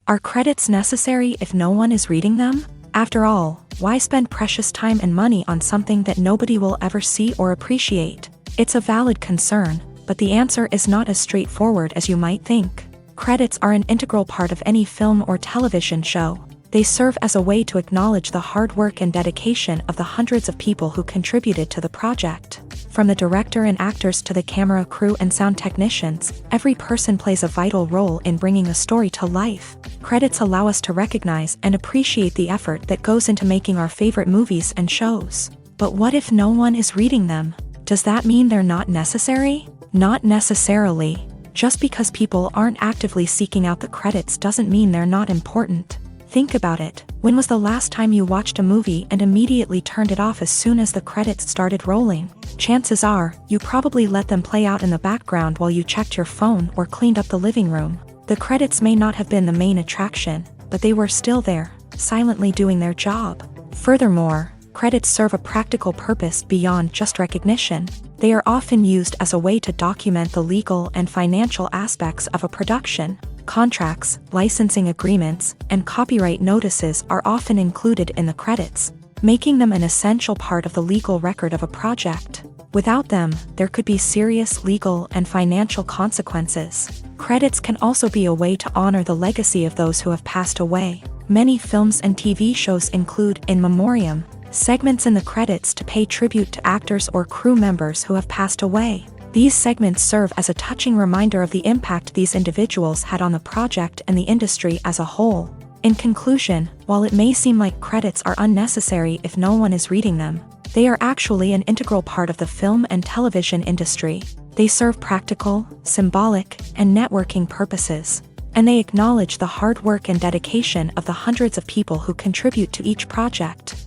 Are credits necessary if no one is reading them? After all, why spend precious time and money on something that nobody will ever see or appreciate? It's a valid concern, but the answer is not as straightforward as you might think. Credits are an integral part of any film or television show. They serve as a way to acknowledge the hard work and dedication of the hundreds of people who contributed to the project. From the director and actors to the camera crew and sound technicians, every person plays a vital role in bringing a story to life. Credits allow us to recognize and appreciate the effort that goes into making our favorite movies and shows. But what if no one is reading them? Does that mean they're not necessary? Not necessarily. Just because people aren't actively seeking out the credits doesn't mean they're not important. Think about it. When was the last time you watched a movie and immediately turned it off as soon as the credits started rolling? Chances are, you probably let them play out in the background while you checked your phone or cleaned up the living room. The credits may not have been the main attraction, but they were still there, silently doing their job. Furthermore, credits serve a practical purpose beyond just recognition. They are often used as a way to document the legal and financial aspects of a production. Contracts, licensing agreements, and copyright notices are often included in the credits, making them an essential part of the legal record of a project. Without them, there could be serious legal and financial consequences. Credits can also be a way to honor the legacy of those who have passed away. Many films and TV shows include in memoriam segments in the credits to pay tribute to actors or crew members who have passed away. These segments serve as a touching reminder of the impact these individuals had on the project and the industry as a whole. In conclusion, while it may seem like credits are unnecessary if no one is reading them, they are actually an integral part of the film and television industry. They serve practical, symbolic, and networking purposes, and they acknowledge the hard work and dedication of the hundreds of people who contribute to each project.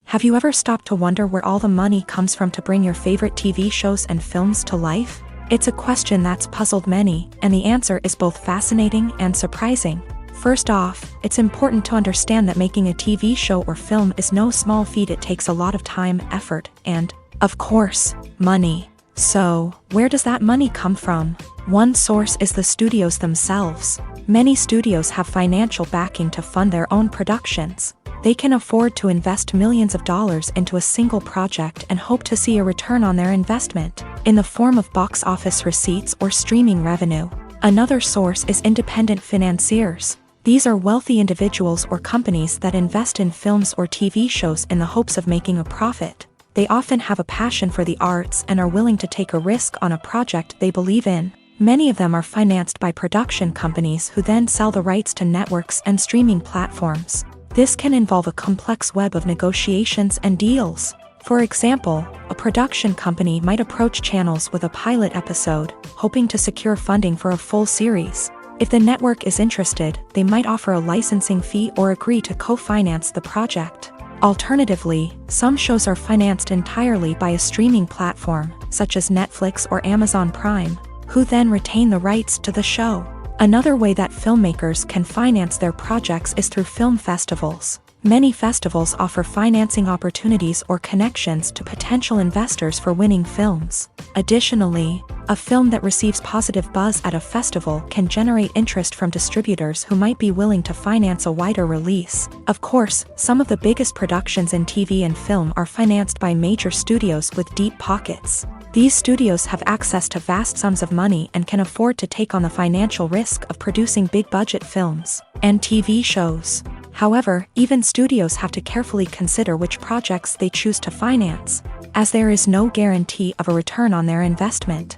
Have you ever stopped to wonder where all the money comes from to bring your favorite TV shows and films to life? It's a question that's puzzled many, and the answer is both fascinating and surprising. First off, it's important to understand that making a TV show or film is no small feat. It takes a lot of time, effort, and, of course, money. So, where does that money come from? One source is the studios themselves. Many studios have financial backing to fund their own productions. They can afford to invest millions of dollars into a single project and hope to see a return on their investment, in the form of box office receipts or streaming revenue. Another source is independent financiers. These are wealthy individuals or companies that invest in films or TV shows in the hopes of making a profit. They often have a passion for the arts and are willing to take a risk on a project they believe in. Many of them are financed by production companies who then sell the rights to networks and streaming platforms. This can involve a complex web of negotiations and deals. For example, a production company might approach channels with a pilot episode, hoping to secure funding for a full series. If the network is interested, they might offer a licensing fee or agree to co-finance the project. Alternatively, some shows are financed entirely by a streaming platform, such as Netflix or Amazon Prime, who then retain the rights to the show. Another way that filmmakers can finance their projects is through film festivals. Many festivals offer financing opportunities or connections to potential investors for winning films. Additionally, a film that receives positive buzz at a festival can generate interest from distributors who might be willing to finance a wider release. Of course, some of the biggest productions in TV and film are financed by major studios with deep pockets. These studios have access to vast sums of money and can afford to take on the financial risk of producing big-budget films and TV shows. However, even studios have to carefully consider which projects they choose to finance, as there is no guarantee of a return on their investment.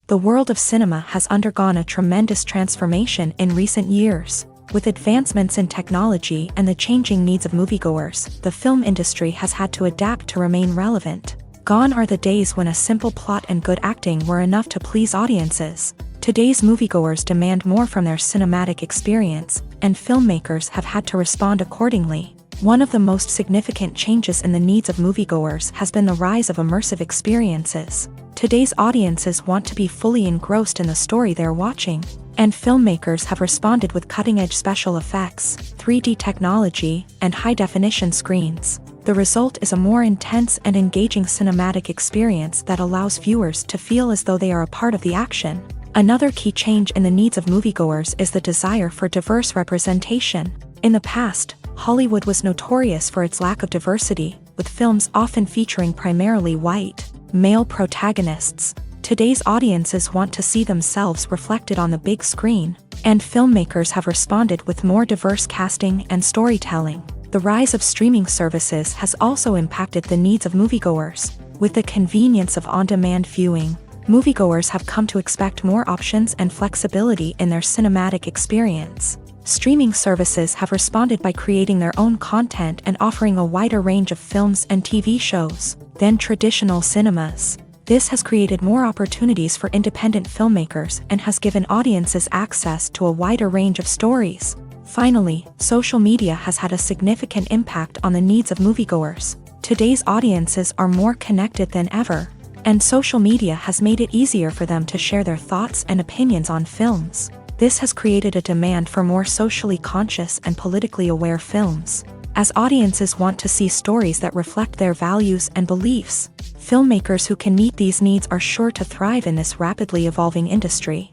The world of cinema has undergone a tremendous transformation in recent years. With advancements in technology and the changing needs of moviegoers, the film industry has had to adapt to remain relevant. Gone are the days when a simple plot and good acting were enough to please audiences. Today's moviegoers demand more from their cinematic experience, and filmmakers have had to respond accordingly. One of the most significant changes in the needs of moviegoers has been the rise of immersive experiences. Today's audiences want to be fully engrossed in the story they're watching, and filmmakers have responded with cutting-edge special effects, 3D technology, and high-definition screens. The result is a more intense and engaging cinematic experience that allows viewers to feel as though they are a part of the action. Another key change in the needs of moviegoers is the desire for diverse representation. In the past, Hollywood was notorious for its lack of diversity, with films often featuring primarily white, male protagonists. Today's audiences want to see themselves reflected on the big screen, and filmmakers have responded with more diverse casting and storytelling. The rise of streaming services has also impacted the needs of moviegoers. With the convenience of on-demand viewing, moviegoers have come to expect more options and flexibility in their cinematic experience. Streaming services have responded by creating their own content and offering a wider range of films and TV shows than traditional cinemas. This has created more opportunities for independent filmmakers and has given audiences access to a wider range of stories. Finally, social media has had a significant impact on the needs of moviegoers. Today's audiences are more connected than ever, and social media has made it easier for them to share their thoughts and opinions on films. This has created a demand for more socially conscious and politically aware films. As audiences want to see stories that reflect their values and beliefs, filmmakers who can meet these needs are sure to thrive in this rapidly evolving industry.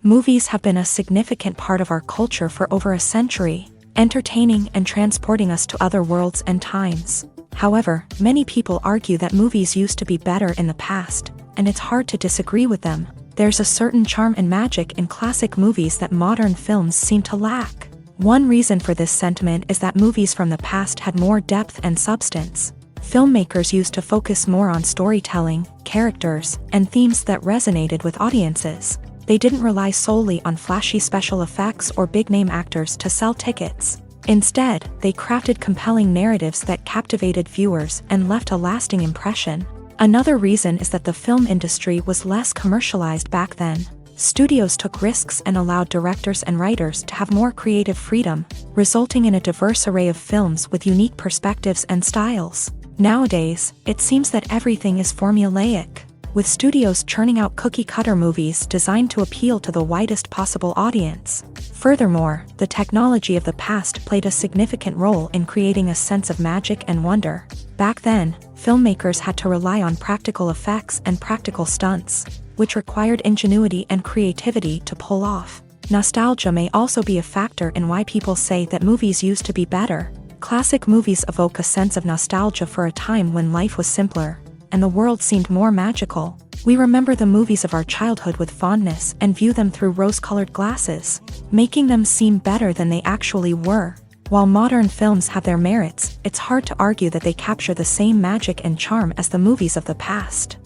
Movies have been a significant part of our culture for over a century, entertaining and transporting us to other worlds and times. However, many people argue that movies used to be better in the past, and it's hard to disagree with them. There's a certain charm and magic in classic movies that modern films seem to lack. One reason for this sentiment is that movies from the past had more depth and substance. Filmmakers used to focus more on storytelling, characters, and themes that resonated with audiences. They didn't rely solely on flashy special effects or big-name actors to sell tickets. Instead, they crafted compelling narratives that captivated viewers and left a lasting impression. Another reason is that the film industry was less commercialized back then. Studios took risks and allowed directors and writers to have more creative freedom, resulting in a diverse array of films with unique perspectives and styles. Nowadays, it seems that everything is formulaic, with studios churning out cookie-cutter movies designed to appeal to the widest possible audience. Furthermore, the technology of the past played a significant role in creating a sense of magic and wonder. Back then, filmmakers had to rely on practical effects and practical stunts, which required ingenuity and creativity to pull off. Nostalgia may also be a factor in why people say that movies used to be better. Classic movies evoke a sense of nostalgia for a time when life was simpler, and the world seemed more magical. We remember the movies of our childhood with fondness and view them through rose-colored glasses, making them seem better than they actually were. While modern films have their merits, it's hard to argue that they capture the same magic and charm as the movies of the past.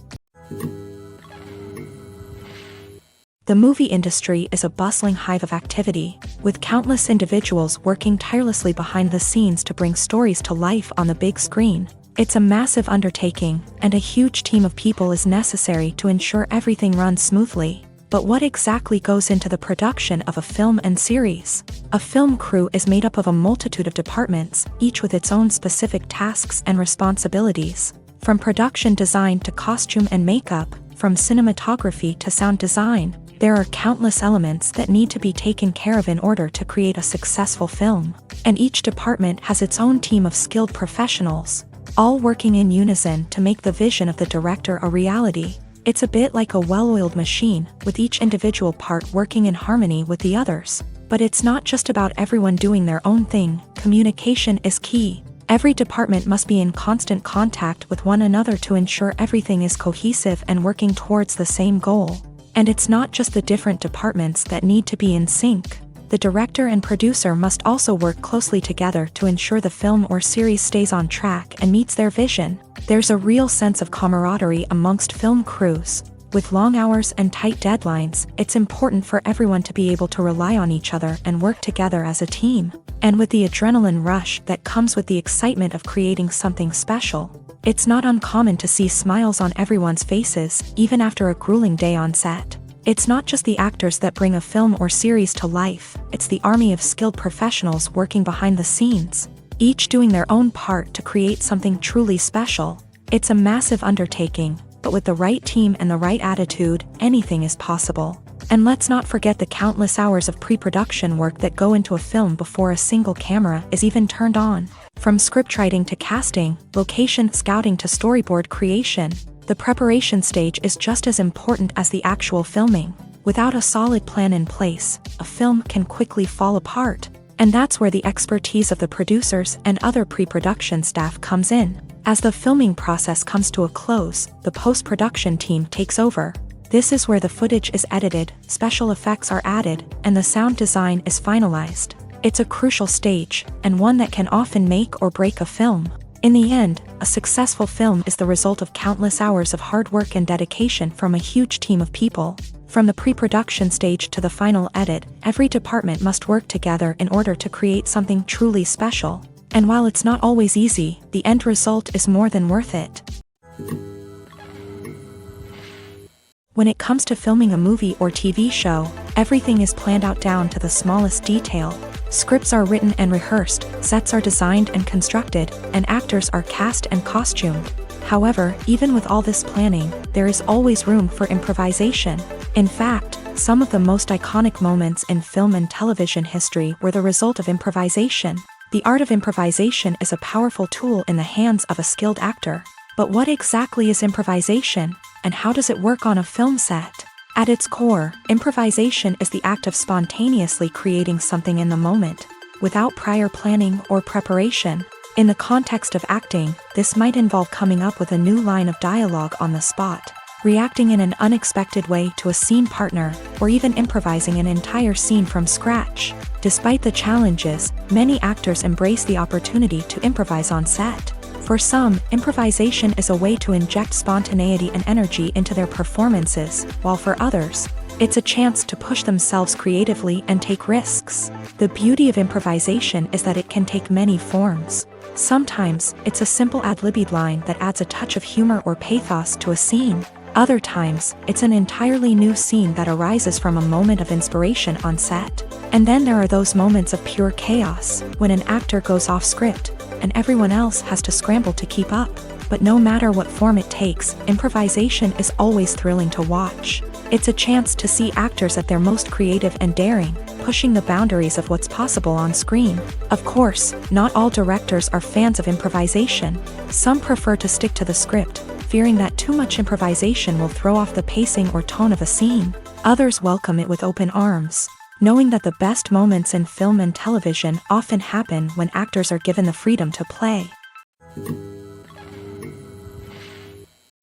The movie industry is a bustling hive of activity, with countless individuals working tirelessly behind the scenes to bring stories to life on the big screen. It's a massive undertaking, and a huge team of people is necessary to ensure everything runs smoothly. But what exactly goes into the production of a film and series? A film crew is made up of a multitude of departments, each with its own specific tasks and responsibilities. From production design to costume and makeup, from cinematography to sound design, there are countless elements that need to be taken care of in order to create a successful film. And each department has its own team of skilled professionals, all working in unison to make the vision of the director a reality. It's a bit like a well-oiled machine, with each individual part working in harmony with the others. But it's not just about everyone doing their own thing. Communication is key. Every department must be in constant contact with one another to ensure everything is cohesive and working towards the same goal. And it's not just the different departments that need to be in sync. The director and producer must also work closely together to ensure the film or series stays on track and meets their vision. There's a real sense of camaraderie amongst film crews. With long hours and tight deadlines, it's important for everyone to be able to rely on each other and work together as a team. And with the adrenaline rush that comes with the excitement of creating something special, it's not uncommon to see smiles on everyone's faces, even after a grueling day on set. It's not just the actors that bring a film or series to life, it's the army of skilled professionals working behind the scenes, each doing their own part to create something truly special. It's a massive undertaking, but with the right team and the right attitude, anything is possible. And let's not forget the countless hours of pre-production work that go into a film before a single camera is even turned on. From scriptwriting to casting, location scouting to storyboard creation, the preparation stage is just as important as the actual filming. Without a solid plan in place, a film can quickly fall apart. And that's where the expertise of the producers and other pre-production staff comes in. As the filming process comes to a close, the post-production team takes over. This is where the footage is edited, special effects are added, and the sound design is finalized. It's a crucial stage, and one that can often make or break a film. In the end, a successful film is the result of countless hours of hard work and dedication from a huge team of people. From the pre-production stage to the final edit, every department must work together in order to create something truly special. And while it's not always easy, the end result is more than worth it. When it comes to filming a movie or TV show, everything is planned out down to the smallest detail. Scripts are written and rehearsed, sets are designed and constructed, and actors are cast and costumed. However, even with all this planning, there is always room for improvisation. In fact, some of the most iconic moments in film and television history were the result of improvisation. The art of improvisation is a powerful tool in the hands of a skilled actor. But what exactly is improvisation, and how does it work on a film set? At its core, improvisation is the act of spontaneously creating something in the moment, without prior planning or preparation. In the context of acting, this might involve coming up with a new line of dialogue on the spot, reacting in an unexpected way to a scene partner, or even improvising an entire scene from scratch. Despite the challenges, many actors embrace the opportunity to improvise on set. For some, improvisation is a way to inject spontaneity and energy into their performances, while for others, it's a chance to push themselves creatively and take risks. The beauty of improvisation is that it can take many forms. Sometimes, it's a simple ad-libbed line that adds a touch of humor or pathos to a scene. Other times, it's an entirely new scene that arises from a moment of inspiration on set. And then there are those moments of pure chaos, when an actor goes off script, and everyone else has to scramble to keep up. But no matter what form it takes, improvisation is always thrilling to watch. It's a chance to see actors at their most creative and daring, pushing the boundaries of what's possible on screen. Of course, not all directors are fans of improvisation. Some prefer to stick to the script, fearing that too much improvisation will throw off the pacing or tone of a scene. Others welcome it with open arms, knowing that the best moments in film and television often happen when actors are given the freedom to play.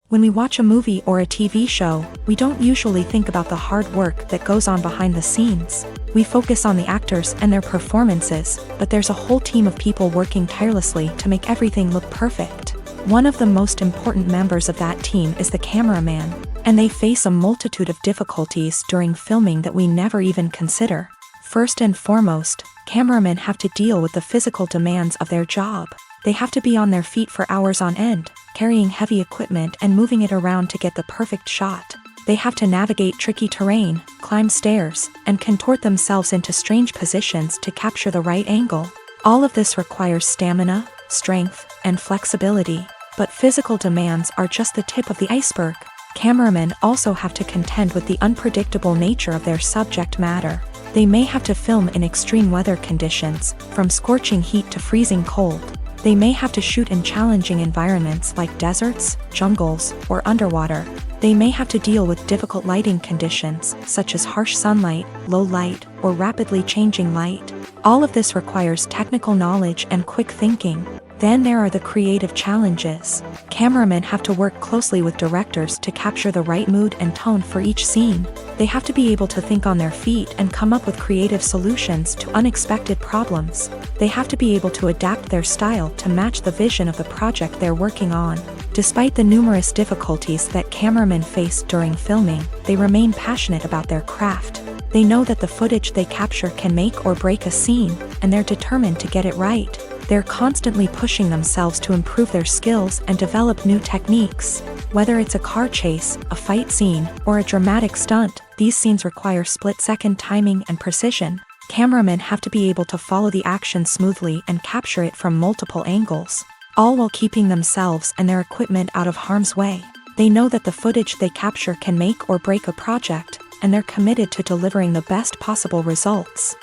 When we watch a movie or a TV show, we don't usually think about the hard work that goes on behind the scenes. We focus on the actors and their performances, but there's a whole team of people working tirelessly to make everything look perfect. One of the most important members of that team is the cameraman, and they face a multitude of difficulties during filming that we never even consider. First and foremost, cameramen have to deal with the physical demands of their job. They have to be on their feet for hours on end, carrying heavy equipment and moving it around to get the perfect shot. They have to navigate tricky terrain, climb stairs, and contort themselves into strange positions to capture the right angle. All of this requires stamina, strength, and flexibility. But physical demands are just the tip of the iceberg. Cameramen also have to contend with the unpredictable nature of their subject matter. They may have to film in extreme weather conditions, from scorching heat to freezing cold. They may have to shoot in challenging environments like deserts, jungles, or underwater. They may have to deal with difficult lighting conditions, such as harsh sunlight, low light, or rapidly changing light. All of this requires technical knowledge and quick thinking. Then there are the creative challenges. Cameramen have to work closely with directors to capture the right mood and tone for each scene. They have to be able to think on their feet and come up with creative solutions to unexpected problems. They have to be able to adapt their style to match the vision of the project they're working on. Despite the numerous difficulties that cameramen face during filming, they remain passionate about their craft. They know that the footage they capture can make or break a scene, and they're determined to get it right. They're constantly pushing themselves to improve their skills and develop new techniques. Whether it's a car chase, a fight scene, or a dramatic stunt, these scenes require split-second timing and precision. Cameramen have to be able to follow the action smoothly and capture it from multiple angles, all while keeping themselves and their equipment out of harm's way. They know that the footage they capture can make or break a project, and they're committed to delivering the best possible results.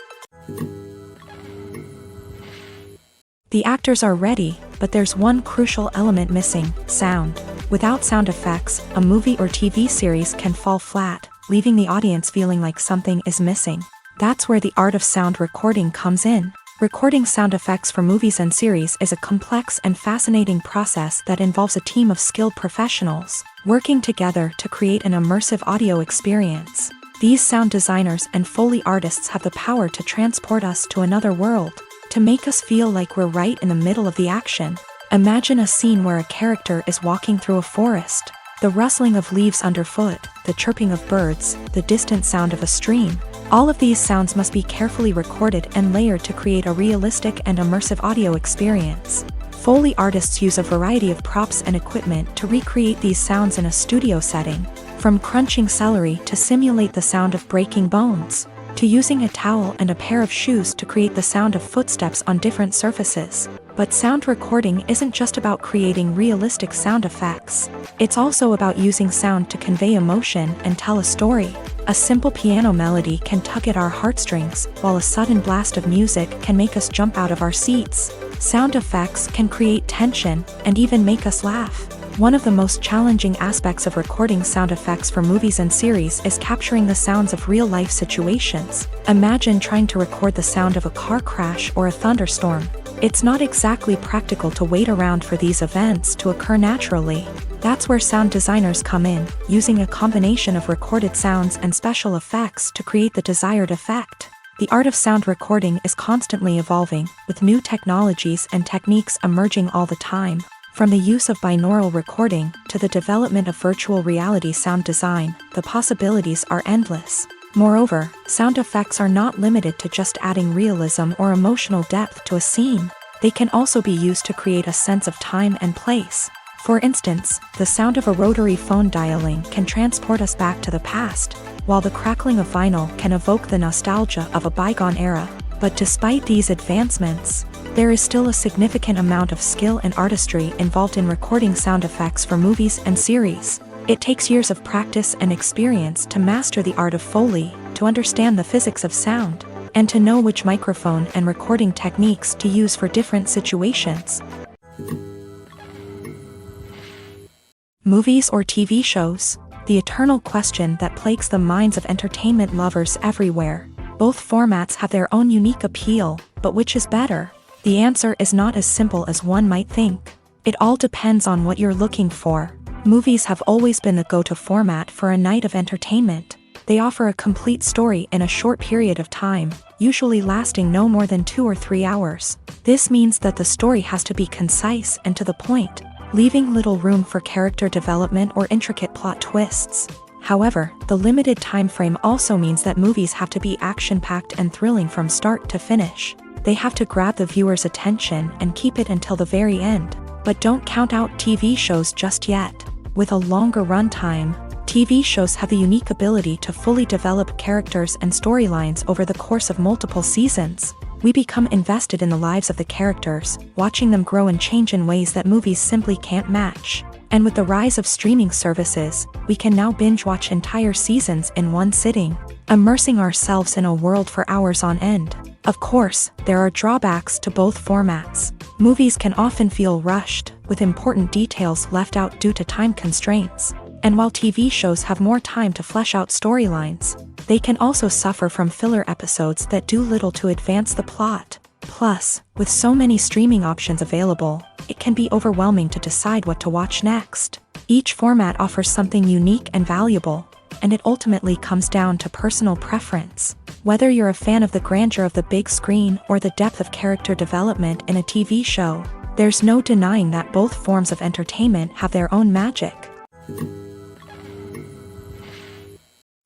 The actors are ready, but there's one crucial element missing: sound. Without sound effects, a movie or TV series can fall flat, leaving the audience feeling like something is missing. That's where the art of sound recording comes in. Recording sound effects for movies and series is a complex and fascinating process that involves a team of skilled professionals working together to create an immersive audio experience. These sound designers and Foley artists have the power to transport us to another world, to make us feel like we're right in the middle of the action. Imagine a scene where a character is walking through a forest. The rustling of leaves underfoot, the chirping of birds, the distant sound of a stream. All of these sounds must be carefully recorded and layered to create a realistic and immersive audio experience. Foley artists use a variety of props and equipment to recreate these sounds in a studio setting, from crunching celery to simulate the sound of breaking bones, to using a towel and a pair of shoes to create the sound of footsteps on different surfaces. But sound recording isn't just about creating realistic sound effects. It's also about using sound to convey emotion and tell a story. A simple piano melody can tug at our heartstrings, while a sudden blast of music can make us jump out of our seats. Sound effects can create tension and even make us laugh. One of the most challenging aspects of recording sound effects for movies and series is capturing the sounds of real-life situations. Imagine trying to record the sound of a car crash or a thunderstorm. It's not exactly practical to wait around for these events to occur naturally. That's where sound designers come in, using a combination of recorded sounds and special effects to create the desired effect. The art of sound recording is constantly evolving, with new technologies and techniques emerging all the time. From the use of binaural recording to the development of virtual reality sound design, the possibilities are endless. Moreover, sound effects are not limited to just adding realism or emotional depth to a scene. They can also be used to create a sense of time and place. For instance, the sound of a rotary phone dialing can transport us back to the past, while the crackling of vinyl can evoke the nostalgia of a bygone era. But despite these advancements, there is still a significant amount of skill and artistry involved in recording sound effects for movies and series. It takes years of practice and experience to master the art of Foley, to understand the physics of sound, and to know which microphone and recording techniques to use for different situations. Movies or TV shows? The eternal question that plagues the minds of entertainment lovers everywhere. Both formats have their own unique appeal, but which is better? The answer is not as simple as one might think. It all depends on what you're looking for. Movies have always been the go-to format for a night of entertainment. They offer a complete story in a short period of time, usually lasting no more than 2 or 3 hours. This means that the story has to be concise and to the point. leaving little room for character development or intricate plot twists. However, the limited time frame also means that movies have to be action-packed and thrilling from start to finish. They have to grab the viewer's attention and keep it until the very end. But don't count out TV shows just yet. With a longer runtime, TV shows have the unique ability to fully develop characters and storylines over the course of multiple seasons. We become invested in the lives of the characters, watching them grow and change in ways that movies simply can't match. And with the rise of streaming services, we can now binge-watch entire seasons in one sitting, immersing ourselves in a world for hours on end. Of course, there are drawbacks to both formats. Movies can often feel rushed, with important details left out due to time constraints. And while TV shows have more time to flesh out storylines, they can also suffer from filler episodes that do little to advance the plot. Plus, with so many streaming options available, it can be overwhelming to decide what to watch next. Each format offers something unique and valuable, and it ultimately comes down to personal preference. Whether you're a fan of the grandeur of the big screen or the depth of character development in a TV show, there's no denying that both forms of entertainment have their own magic.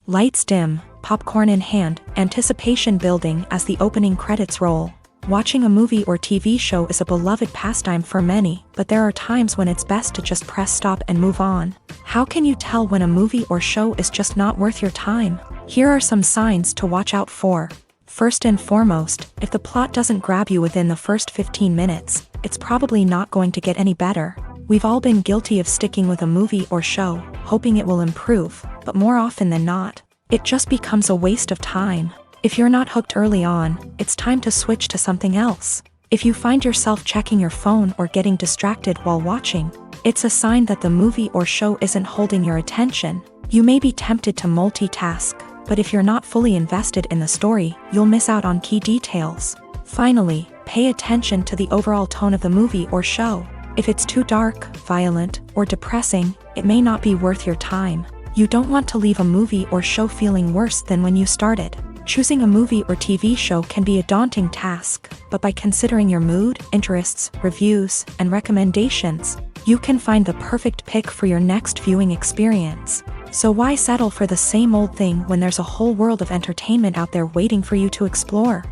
Lights dim, popcorn in hand, anticipation building as the opening credits roll. Watching a movie or TV show is a beloved pastime for many, but there are times when it's best to just press stop and move on. How can you tell when a movie or show is just not worth your time? Here are some signs to watch out for. First and foremost, if the plot doesn't grab you within the first 15 minutes, it's probably not going to get any better. We've all been guilty of sticking with a movie or show, hoping it will improve, but more often than not, it just becomes a waste of time. If you're not hooked early on, it's time to switch to something else. If you find yourself checking your phone or getting distracted while watching, it's a sign that the movie or show isn't holding your attention. You may be tempted to multitask, but if you're not fully invested in the story, you'll miss out on key details. Finally, pay attention to the overall tone of the movie or show. If it's too dark, violent, or depressing, it may not be worth your time. You don't want to leave a movie or show feeling worse than when you started. Choosing a movie or TV show can be a daunting task, but by considering your mood, interests, reviews, and recommendations, you can find the perfect pick for your next viewing experience. So why settle for the same old thing when there's a whole world of entertainment out there waiting for you to explore?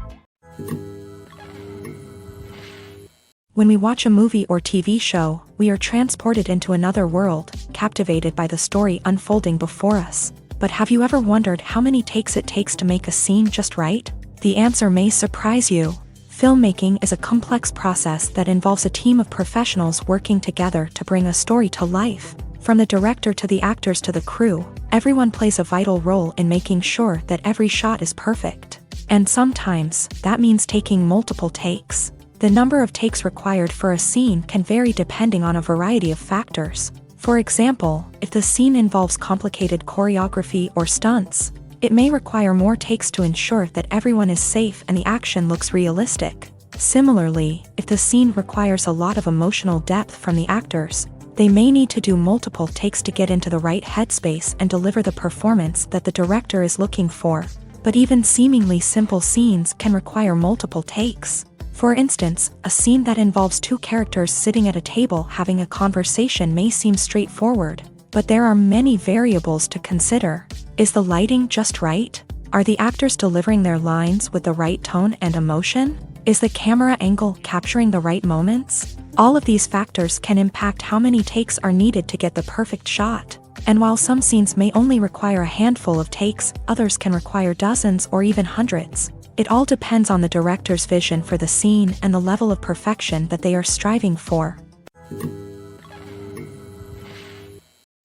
When we watch a movie or TV show, we are transported into another world, captivated by the story unfolding before us. But have you ever wondered how many takes it takes to make a scene just right? The answer may surprise you. Filmmaking is a complex process that involves a team of professionals working together to bring a story to life. From the director to the actors to the crew, everyone plays a vital role in making sure that every shot is perfect. And sometimes, that means taking multiple takes. The number of takes required for a scene can vary depending on a variety of factors. For example, if the scene involves complicated choreography or stunts, it may require more takes to ensure that everyone is safe and the action looks realistic. Similarly, if the scene requires a lot of emotional depth from the actors, they may need to do multiple takes to get into the right headspace and deliver the performance that the director is looking for. But even seemingly simple scenes can require multiple takes. For instance, a scene that involves two characters sitting at a table having a conversation may seem straightforward, but there are many variables to consider. Is the lighting just right? Are the actors delivering their lines with the right tone and emotion? Is the camera angle capturing the right moments? All of these factors can impact how many takes are needed to get the perfect shot. And while some scenes may only require a handful of takes, others can require dozens or even hundreds. It all depends on the director's vision for the scene and the level of perfection that they are striving for.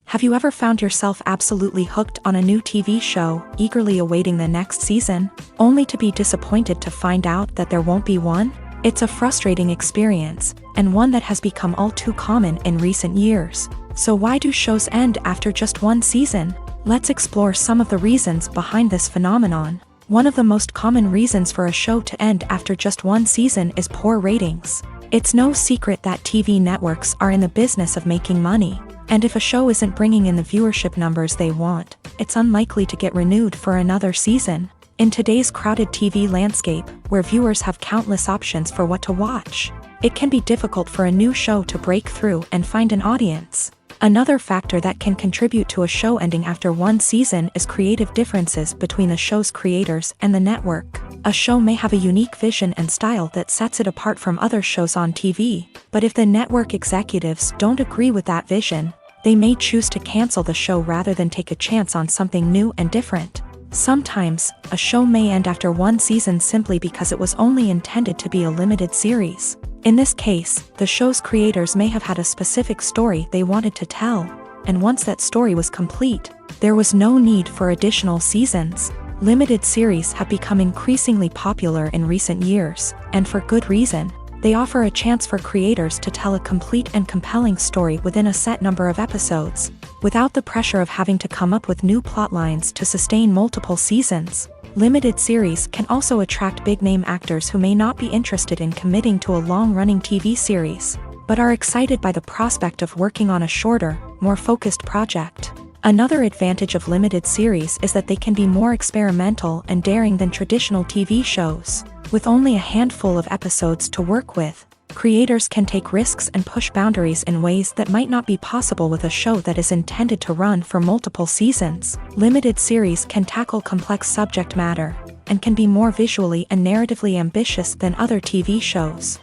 Have you ever found yourself absolutely hooked on a new TV show, eagerly awaiting the next season, only to be disappointed to find out that there won't be one? It's a frustrating experience, and one that has become all too common in recent years. So why do shows end after just one season? Let's explore some of the reasons behind this phenomenon. One of the most common reasons for a show to end after just one season is poor ratings. It's no secret that TV networks are in the business of making money, and if a show isn't bringing in the viewership numbers they want, it's unlikely to get renewed for another season. In today's crowded TV landscape, where viewers have countless options for what to watch, it can be difficult for a new show to break through and find an audience. Another factor that can contribute to a show ending after one season is creative differences between the show's creators and the network. A show may have a unique vision and style that sets it apart from other shows on TV, but if the network executives don't agree with that vision, they may choose to cancel the show rather than take a chance on something new and different. Sometimes, a show may end after one season simply because it was only intended to be a limited series. In this case, the show's creators may have had a specific story they wanted to tell, and once that story was complete, there was no need for additional seasons. Limited series have become increasingly popular in recent years, and for good reason. They offer a chance for creators to tell a complete and compelling story within a set number of episodes, without the pressure of having to come up with new plotlines to sustain multiple seasons. Limited series can also attract big-name actors who may not be interested in committing to a long-running TV series, but are excited by the prospect of working on a shorter, more focused project. Another advantage of limited series is that they can be more experimental and daring than traditional TV shows. With only a handful of episodes to work with, creators can take risks and push boundaries in ways that might not be possible with a show that is intended to run for multiple seasons. Limited series can tackle complex subject matter, and can be more visually and narratively ambitious than other TV shows.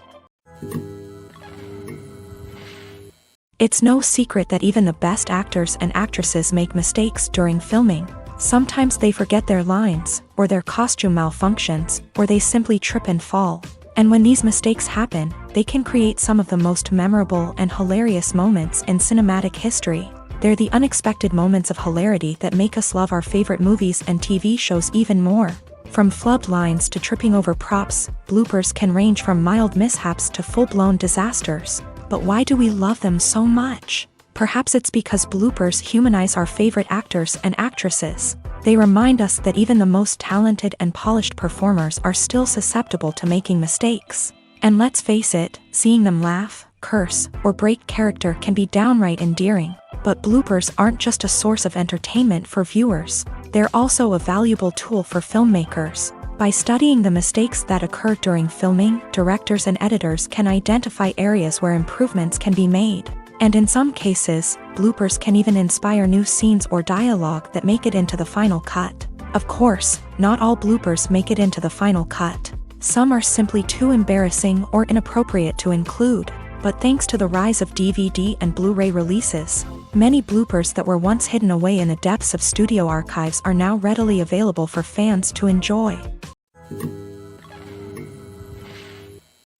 It's no secret that even the best actors and actresses make mistakes during filming. Sometimes they forget their lines, or their costume malfunctions, or they simply trip and fall. And when these mistakes happen, they can create some of the most memorable and hilarious moments in cinematic history. They're the unexpected moments of hilarity that make us love our favorite movies and TV shows even more. From flubbed lines to tripping over props, bloopers can range from mild mishaps to full-blown disasters. But why do we love them so much? Perhaps it's because bloopers humanize our favorite actors and actresses. They remind us that even the most talented and polished performers are still susceptible to making mistakes. And let's face it, seeing them laugh, curse, or break character can be downright endearing. But bloopers aren't just a source of entertainment for viewers. They're also a valuable tool for filmmakers. By studying the mistakes that occur during filming, directors and editors can identify areas where improvements can be made. And in some cases, bloopers can even inspire new scenes or dialogue that make it into the final cut. Of course, not all bloopers make it into the final cut. Some are simply too embarrassing or inappropriate to include. But thanks to the rise of DVD and Blu-ray releases, many bloopers that were once hidden away in the depths of studio archives are now readily available for fans to enjoy.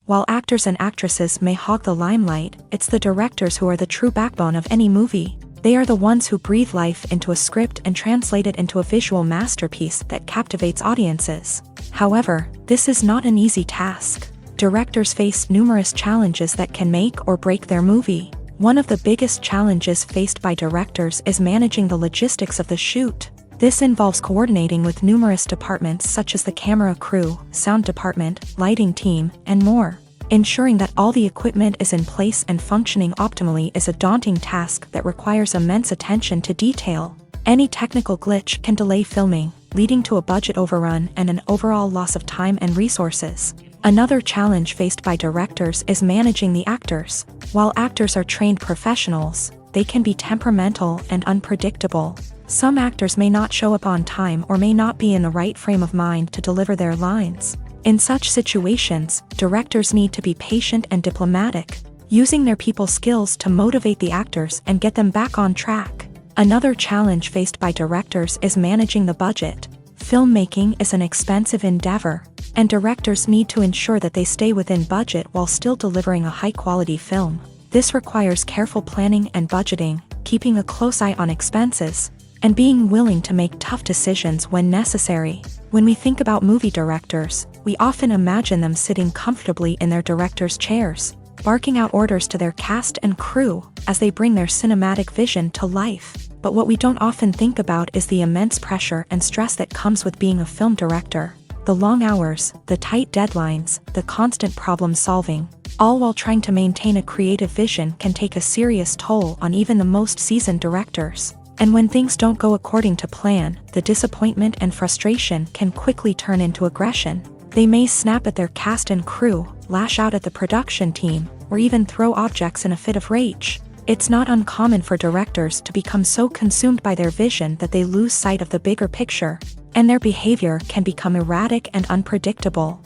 While actors and actresses may hog the limelight, it's the directors who are the true backbone of any movie. They are the ones who breathe life into a script and translate it into a visual masterpiece that captivates audiences. However, this is not an easy task. Directors face numerous challenges that can make or break their movie. One of the biggest challenges faced by directors is managing the logistics of the shoot. This involves coordinating with numerous departments such as the camera crew, sound department, lighting team, and more. Ensuring that all the equipment is in place and functioning optimally is a daunting task that requires immense attention to detail. Any technical glitch can delay filming, leading to a budget overrun and an overall loss of time and resources. Another challenge faced by directors is managing the actors. While actors are trained professionals, they can be temperamental and unpredictable. Some actors may not show up on time or may not be in the right frame of mind to deliver their lines. In such situations, directors need to be patient and diplomatic, using their people skills to motivate the actors and get them back on track. Another challenge faced by directors is managing the budget. Filmmaking is an expensive endeavor, and directors need to ensure that they stay within budget while still delivering a high-quality film. This requires careful planning and budgeting, keeping a close eye on expenses, and being willing to make tough decisions when necessary. When we think about movie directors, we often imagine them sitting comfortably in their director's chairs, barking out orders to their cast and crew as they bring their cinematic vision to life. But what we don't often think about is the immense pressure and stress that comes with being a film director. The long hours, the tight deadlines, the constant problem solving, all while trying to maintain a creative vision can take a serious toll on even the most seasoned directors. And when things don't go according to plan, the disappointment and frustration can quickly turn into aggression. They may snap at their cast and crew, lash out at the production team, or even throw objects in a fit of rage. It's not uncommon for directors to become so consumed by their vision that they lose sight of the bigger picture, and their behavior can become erratic and unpredictable.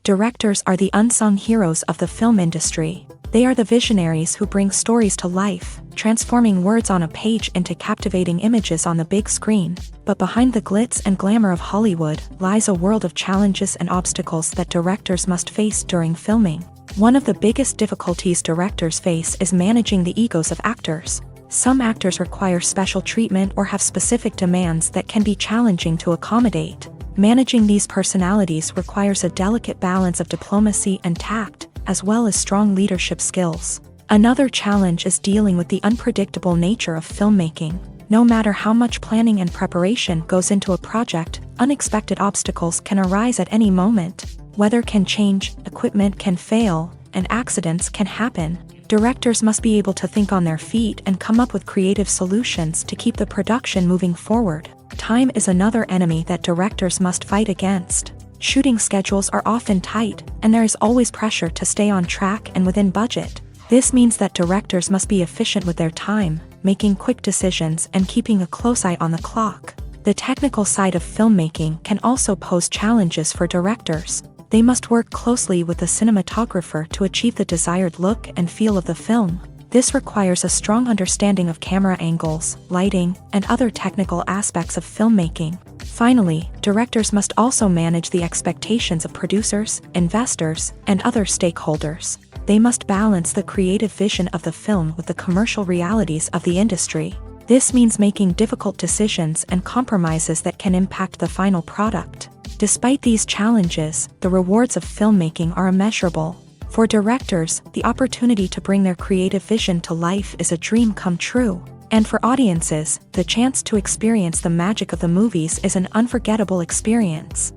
Directors are the unsung heroes of the film industry. They are the visionaries who bring stories to life, transforming words on a page into captivating images on the big screen. But behind the glitz and glamour of Hollywood lies a world of challenges and obstacles that directors must face during filming. One of the biggest difficulties directors face is managing the egos of actors. Some actors require special treatment or have specific demands that can be challenging to accommodate. Managing these personalities requires a delicate balance of diplomacy and tact, as well as strong leadership skills. Another challenge is dealing with the unpredictable nature of filmmaking. No matter how much planning and preparation goes into a project, unexpected obstacles can arise at any moment. Weather can change, equipment can fail, and accidents can happen. Directors must be able to think on their feet and come up with creative solutions to keep the production moving forward. Time is another enemy that directors must fight against. Shooting schedules are often tight, and there is always pressure to stay on track and within budget. This means that directors must be efficient with their time, making quick decisions and keeping a close eye on the clock. The technical side of filmmaking can also pose challenges for directors. They must work closely with the cinematographer to achieve the desired look and feel of the film. This requires a strong understanding of camera angles, lighting, and other technical aspects of filmmaking. Finally, directors must also manage the expectations of producers, investors, and other stakeholders. They must balance the creative vision of the film with the commercial realities of the industry. This means making difficult decisions and compromises that can impact the final product. Despite these challenges, the rewards of filmmaking are immeasurable. For directors, the opportunity to bring their creative vision to life is a dream come true. And for audiences, the chance to experience the magic of the movies is an unforgettable experience.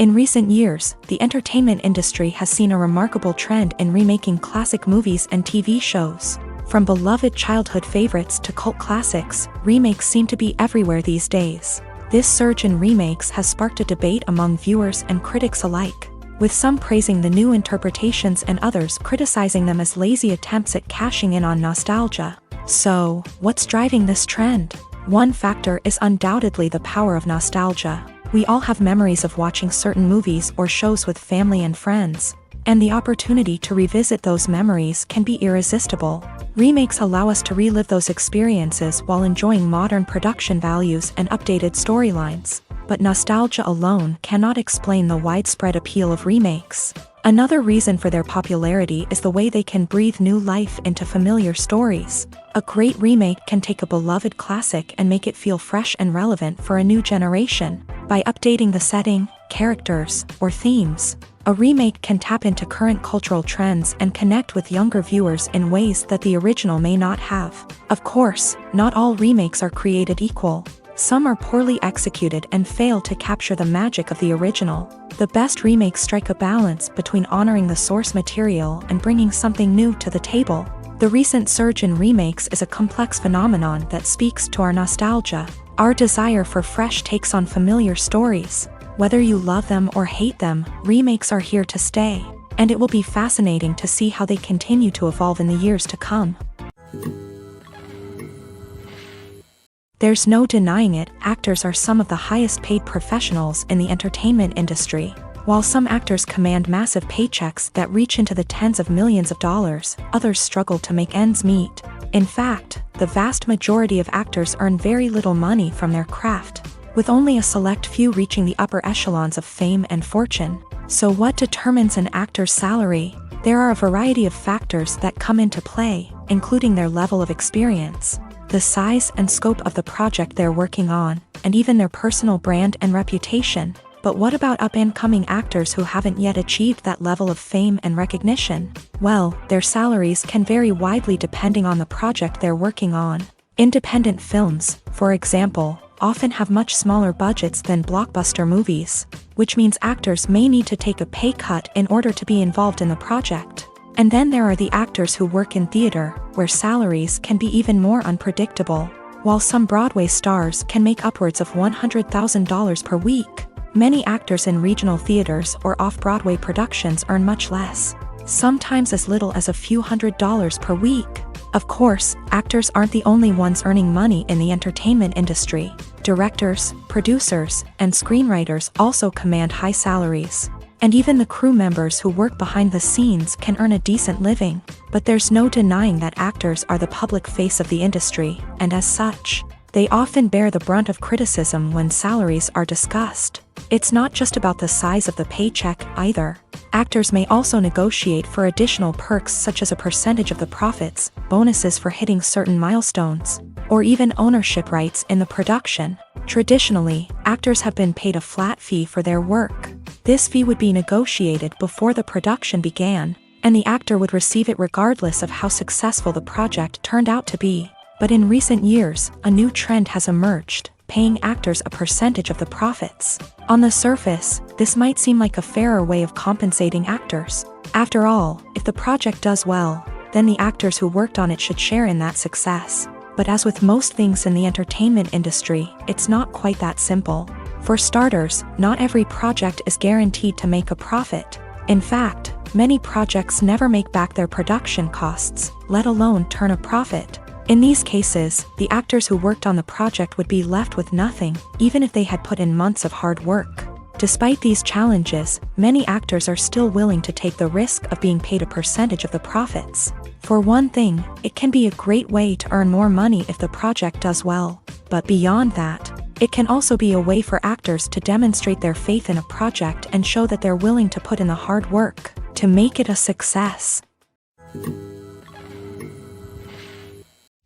In recent years, the entertainment industry has seen a remarkable trend in remaking classic movies and TV shows. From beloved childhood favorites to cult classics, remakes seem to be everywhere these days. This surge in remakes has sparked a debate among viewers and critics alike, with some praising the new interpretations and others criticizing them as lazy attempts at cashing in on nostalgia. So, what's driving this trend? One factor is undoubtedly the power of nostalgia. We all have memories of watching certain movies or shows with family and friends, and the opportunity to revisit those memories can be irresistible. Remakes allow us to relive those experiences while enjoying modern production values and updated storylines. But nostalgia alone cannot explain the widespread appeal of remakes. Another reason for their popularity is the way they can breathe new life into familiar stories. A great remake can take a beloved classic and make it feel fresh and relevant for a new generation. By updating the setting, characters, or themes, a remake can tap into current cultural trends and connect with younger viewers in ways that the original may not have. Of course, not all remakes are created equal. Some are poorly executed and fail to capture the magic of the original. The best remakes strike a balance between honoring the source material and bringing something new to the table. The recent surge in remakes is a complex phenomenon that speaks to our nostalgia, our desire for fresh takes on familiar stories. Whether you love them or hate them, remakes are here to stay, and it will be fascinating to see how they continue to evolve in the years to come. There's no denying it, actors are some of the highest paid professionals in the entertainment industry. While some actors command massive paychecks that reach into the tens of millions of dollars, others struggle to make ends meet. In fact, the vast majority of actors earn very little money from their craft, with only a select few reaching the upper echelons of fame and fortune. So what determines an actor's salary? There are a variety of factors that come into play, including their level of experience, the size and scope of the project they're working on, and even their personal brand and reputation. But what about up-and-coming actors who haven't yet achieved that level of fame and recognition? Well, their salaries can vary widely depending on the project they're working on. Independent films, for example, often have much smaller budgets than blockbuster movies, which means actors may need to take a pay cut in order to be involved in the project. And then there are the actors who work in theater, where salaries can be even more unpredictable. While some Broadway stars can make upwards of $100,000 per week, many actors in regional theaters or off-Broadway productions earn much less, sometimes as little as a few $100s per week. Of course, actors aren't the only ones earning money in the entertainment industry. Directors, producers, and screenwriters also command high salaries. And even the crew members who work behind the scenes can earn a decent living. But there's no denying that actors are the public face of the industry, and as such, they often bear the brunt of criticism when salaries are discussed. It's not just about the size of the paycheck, either. Actors may also negotiate for additional perks such as a percentage of the profits, bonuses for hitting certain milestones, or even ownership rights in the production. Traditionally, actors have been paid a flat fee for their work. This fee would be negotiated before the production began, and the actor would receive it regardless of how successful the project turned out to be. But in recent years, a new trend has emerged, paying actors a percentage of the profits. On the surface, this might seem like a fairer way of compensating actors. After all, if the project does well, then the actors who worked on it should share in that success. But as with most things in the entertainment industry, it's not quite that simple. For starters, not every project is guaranteed to make a profit. In fact, many projects never make back their production costs, let alone turn a profit. In these cases, the actors who worked on the project would be left with nothing, even if they had put in months of hard work. Despite these challenges, many actors are still willing to take the risk of being paid a percentage of the profits. For one thing, it can be a great way to earn more money if the project does well. But beyond that, it can also be a way for actors to demonstrate their faith in a project and show that they're willing to put in the hard work to make it a success.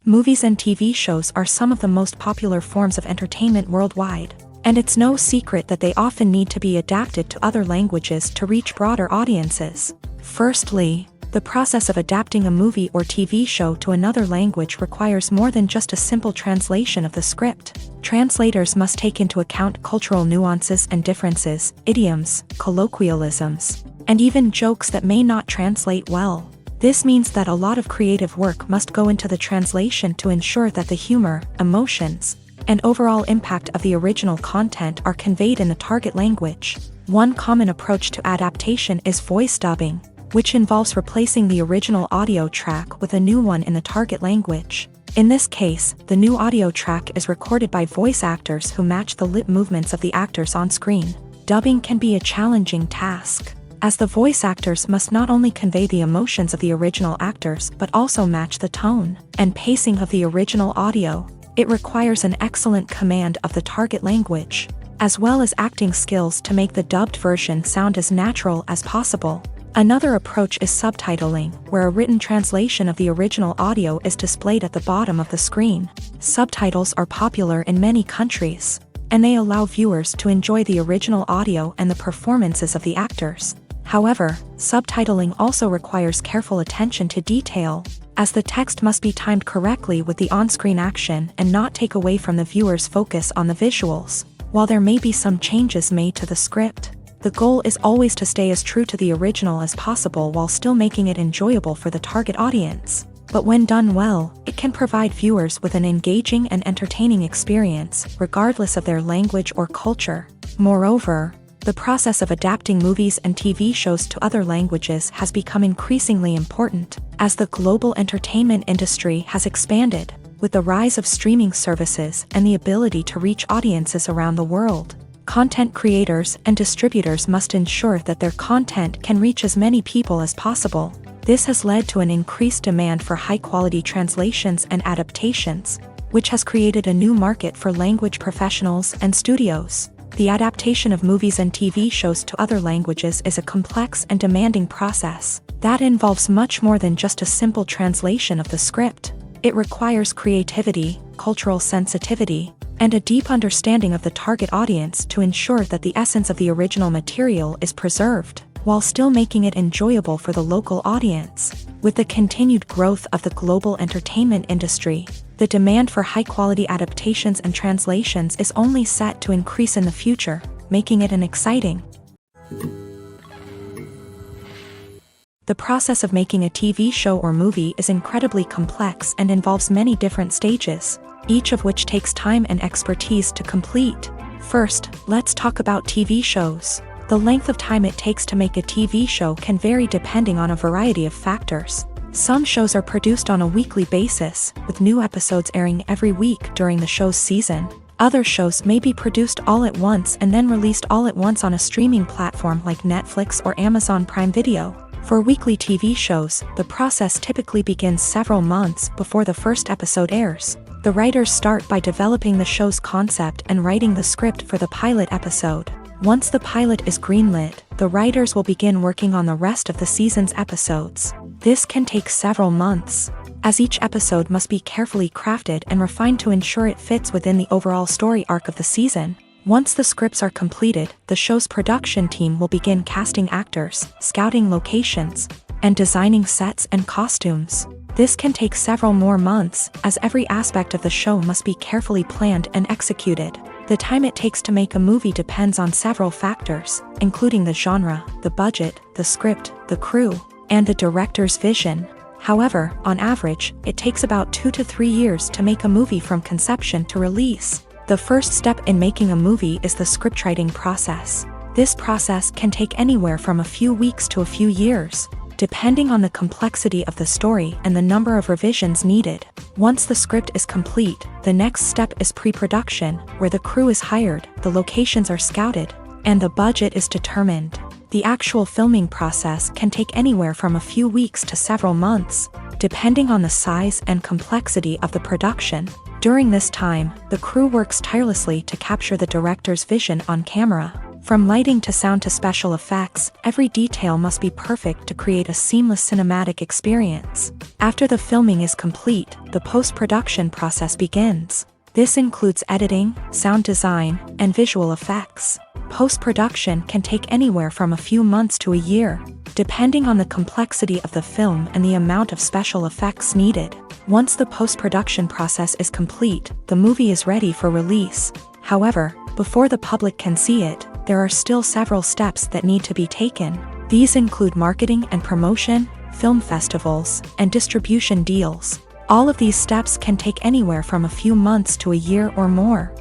Movies and TV shows are some of the most popular forms of entertainment worldwide, and it's no secret that they often need to be adapted to other languages to reach broader audiences. Firstly, the process of adapting a movie or TV show to another language requires more than just a simple translation of the script. Translators must take into account cultural nuances and differences, idioms, colloquialisms, and even jokes that may not translate well. This means that a lot of creative work must go into the translation to ensure that the humor, emotions, and overall impact of the original content are conveyed in the target language. One common approach to adaptation is voice dubbing, which involves replacing the original audio track with a new one in the target language. In this case, the new audio track is recorded by voice actors who match the lip movements of the actors on screen. Dubbing can be a challenging task, as the voice actors must not only convey the emotions of the original actors but also match the tone and pacing of the original audio. It requires an excellent command of the target language, as well as acting skills to make the dubbed version sound as natural as possible. Another approach is subtitling, where a written translation of the original audio is displayed at the bottom of the screen. Subtitles are popular in many countries, and they allow viewers to enjoy the original audio and the performances of the actors. However, subtitling also requires careful attention to detail, as the text must be timed correctly with the on-screen action and not take away from the viewer's focus on the visuals. While there may be some changes made to the script, the goal is always to stay as true to the original as possible while still making it enjoyable for the target audience. But when done well, it can provide viewers with an engaging and entertaining experience, regardless of their language or culture. Moreover, the process of adapting movies and TV shows to other languages has become increasingly important, as the global entertainment industry has expanded, with the rise of streaming services and the ability to reach audiences around the world. Content creators and distributors must ensure that their content can reach as many people as possible. This has led to an increased demand for high-quality translations and adaptations, which has created a new market for language professionals and studios. The adaptation of movies and TV shows to other languages is a complex and demanding process that involves much more than just a simple translation of the script. It requires creativity, cultural sensitivity, and a deep understanding of the target audience to ensure that the essence of the original material is preserved, while still making it enjoyable for the local audience. With the continued growth of the global entertainment industry, the demand for high-quality adaptations and translations is only set to increase in the future, making it an exciting. The process of making a TV show or movie is incredibly complex and involves many different stages. each of which takes time and expertise to complete. First, let's talk about TV shows. The length of time it takes to make a TV show can vary depending on a variety of factors. Some shows are produced on a weekly basis, with new episodes airing every week during the show's season. Other shows may be produced all at once and then released all at once on a streaming platform like Netflix or Amazon Prime Video. For weekly TV shows, the process typically begins several months before the first episode airs. The writers start by developing the show's concept and writing the script for the pilot episode. Once the pilot is greenlit, the writers will begin working on the rest of the season's episodes. This can take several months, as each episode must be carefully crafted and refined to ensure it fits within the overall story arc of the season. Once the scripts are completed, the show's production team will begin casting actors, scouting locations, and designing sets and costumes. This can take several more months, as every aspect of the show must be carefully planned and executed. The time it takes to make a movie depends on several factors, including the genre, the budget, the script, the crew, and the director's vision. However, on average, it takes about 2 to 3 years to make a movie from conception to release. The first step in making a movie is the scriptwriting process. This process can take anywhere from a few weeks to a few years, depending on the complexity of the story and the number of revisions needed. Once the script is complete, the next step is pre-production, where the crew is hired, the locations are scouted, and the budget is determined. The actual filming process can take anywhere from a few weeks to several months, depending on the size and complexity of the production. During this time, the crew works tirelessly to capture the director's vision on camera. From lighting to sound to special effects, every detail must be perfect to create a seamless cinematic experience. After the filming is complete, the post-production process begins. This includes editing, sound design, and visual effects. Post-production can take anywhere from a few months to a year, depending on the complexity of the film and the amount of special effects needed. Once the post-production process is complete, the movie is ready for release. However, before the public can see it, there are still several steps that need to be taken. These include marketing and promotion, film festivals, and distribution deals. All of these steps can take anywhere from a few months to a year or more.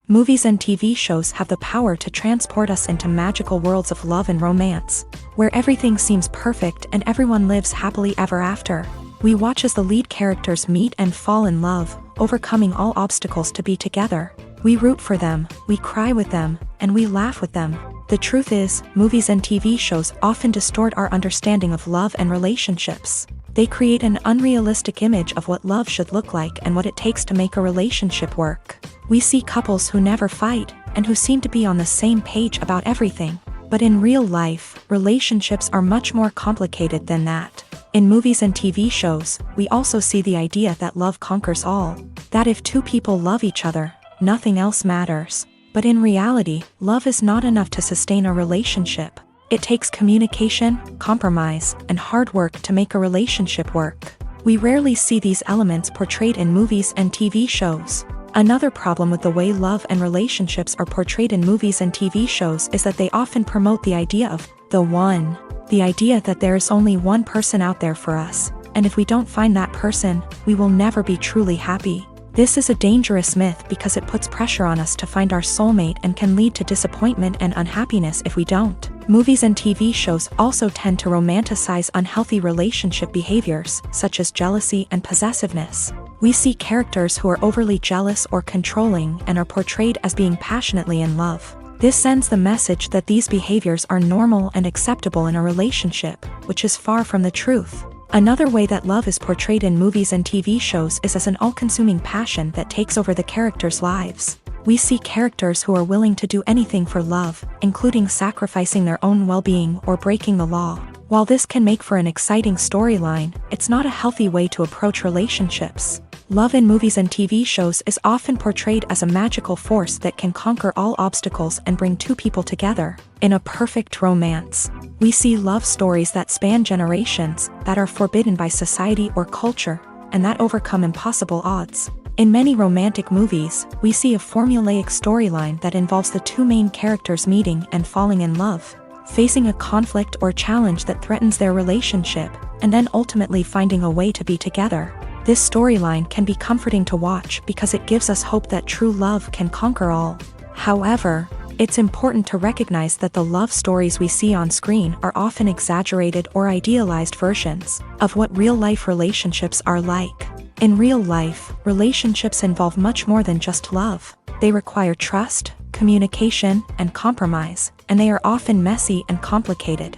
Movies and TV shows have the power to transport us into magical worlds of love and romance, where everything seems perfect and everyone lives happily ever after. We watch as the lead characters meet and fall in love, overcoming all obstacles to be together. We root for them, we cry with them, and we laugh with them. The truth is, movies and TV shows often distort our understanding of love and relationships. They create an unrealistic image of what love should look like and what it takes to make a relationship work. We see couples who never fight, and who seem to be on the same page about everything. But in real life, relationships are much more complicated than that. In movies and TV shows, we also see the idea that love conquers all. That if two people love each other, nothing else matters. But in reality, love is not enough to sustain a relationship. It takes communication, compromise, and hard work to make a relationship work. We rarely see these elements portrayed in movies and TV shows. Another problem with the way love and relationships are portrayed in movies and TV shows is that they often promote the idea of the one. The idea that there is only one person out there for us, and if we don't find that person, we will never be truly happy. This is a dangerous myth because it puts pressure on us to find our soulmate and can lead to disappointment and unhappiness if we don't. Movies and TV shows also tend to romanticize unhealthy relationship behaviors, such as jealousy and possessiveness. We see characters who are overly jealous or controlling and are portrayed as being passionately in love. This sends the message that these behaviors are normal and acceptable in a relationship, which is far from the truth. Another way that love is portrayed in movies and TV shows is as an all-consuming passion that takes over the characters' lives. We see characters who are willing to do anything for love, including sacrificing their own well-being or breaking the law. While this can make for an exciting storyline, it's not a healthy way to approach relationships. Love in movies and TV shows is often portrayed as a magical force that can conquer all obstacles and bring two people together in a perfect romance. We see love stories that span generations, that are forbidden by society or culture, and that overcome impossible odds. In many romantic movies, we see a formulaic storyline that involves the two main characters meeting and falling in love, facing a conflict or challenge that threatens their relationship, and then ultimately finding a way to be together. This storyline can be comforting to watch because it gives us hope that true love can conquer all. However, it's important to recognize that the love stories we see on screen are often exaggerated or idealized versions of what real-life relationships are like. In real life, relationships involve much more than just love. They require trust, communication, and compromise, and they are often messy and complicated.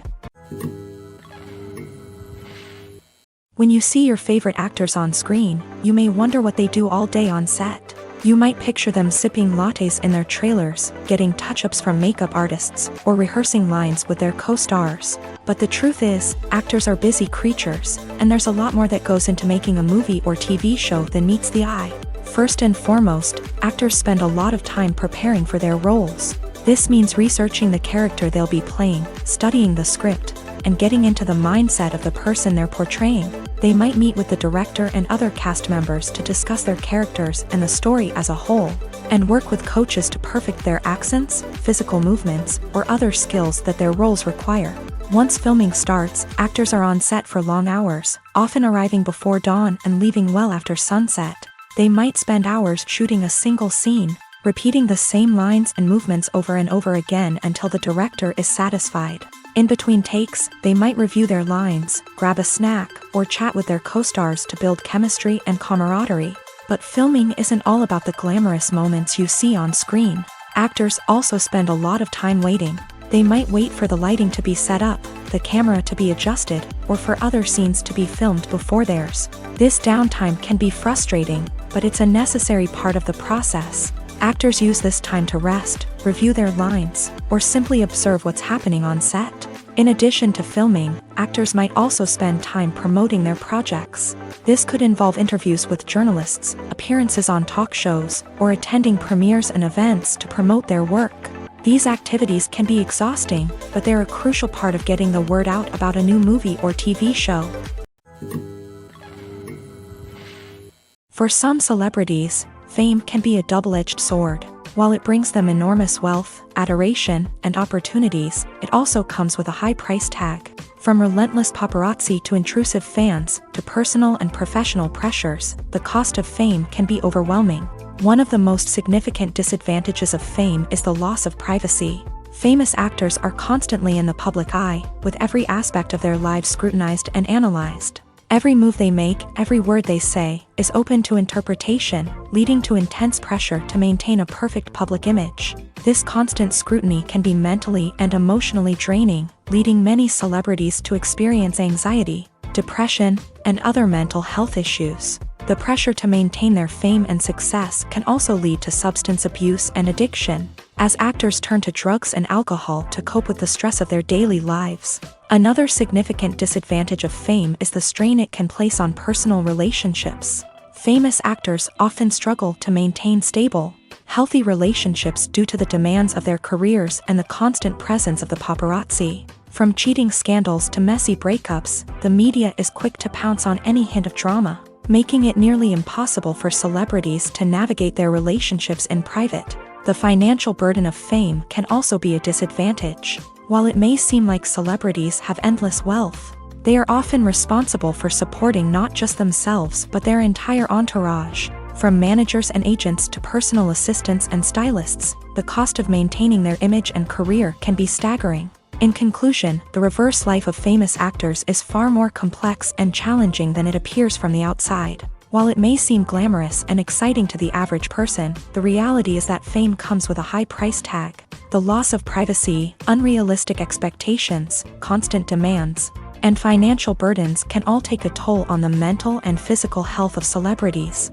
When you see your favorite actors on screen, you may wonder what they do all day on set. You might picture them sipping lattes in their trailers, getting touch-ups from makeup artists, or rehearsing lines with their co-stars. But the truth is, actors are busy creatures, and there's a lot more that goes into making a movie or TV show than meets the eye. First and foremost, actors spend a lot of time preparing for their roles. This means researching the character they'll be playing, studying the script, and getting into the mindset of the person they're portraying. They might meet with the director and other cast members to discuss their characters and the story as a whole, and work with coaches to perfect their accents, physical movements, or other skills that their roles require. Once filming starts, actors are on set for long hours, often arriving before dawn and leaving well after sunset. They might spend hours shooting a single scene, repeating the same lines and movements over and over again until the director is satisfied. In between takes, they might review their lines, grab a snack, or chat with their co-stars to build chemistry and camaraderie. But filming isn't all about the glamorous moments you see on screen. Actors also spend a lot of time waiting. They might wait for the lighting to be set up, the camera to be adjusted, or for other scenes to be filmed before theirs. This downtime can be frustrating, but it's a necessary part of the process. Actors use this time to rest, review their lines, or simply observe what's happening on set. In addition to filming, actors might also spend time promoting their projects. This could involve interviews with journalists, appearances on talk shows, or attending premieres and events to promote their work. These activities can be exhausting, but they're a crucial part of getting the word out about a new movie or TV show. For some celebrities, fame can be a double-edged sword. While it brings them enormous wealth, adoration, and opportunities, it also comes with a high price tag. From relentless paparazzi to intrusive fans, to personal and professional pressures, the cost of fame can be overwhelming. One of the most significant disadvantages of fame is the loss of privacy. Famous actors are constantly in the public eye, with every aspect of their lives scrutinized and analyzed. Every move they make, every word they say, is open to interpretation, leading to intense pressure to maintain a perfect public image. This constant scrutiny can be mentally and emotionally draining, leading many celebrities to experience anxiety, depression, and other mental health issues. The pressure to maintain their fame and success can also lead to substance abuse and addiction, as actors turn to drugs and alcohol to cope with the stress of their daily lives. Another significant disadvantage of fame is the strain it can place on personal relationships. Famous actors often struggle to maintain stable, healthy relationships due to the demands of their careers and the constant presence of the paparazzi. From cheating scandals to messy breakups, the media is quick to pounce on any hint of drama, making it nearly impossible for celebrities to navigate their relationships in private. The financial burden of fame can also be a disadvantage. While it may seem like celebrities have endless wealth, they are often responsible for supporting not just themselves but their entire entourage. From managers and agents to personal assistants and stylists, the cost of maintaining their image and career can be staggering. In conclusion, the reverse life of famous actors is far more complex and challenging than it appears from the outside. While it may seem glamorous and exciting to the average person, the reality is that fame comes with a high price tag. The loss of privacy, unrealistic expectations, constant demands, and financial burdens can all take a toll on the mental and physical health of celebrities.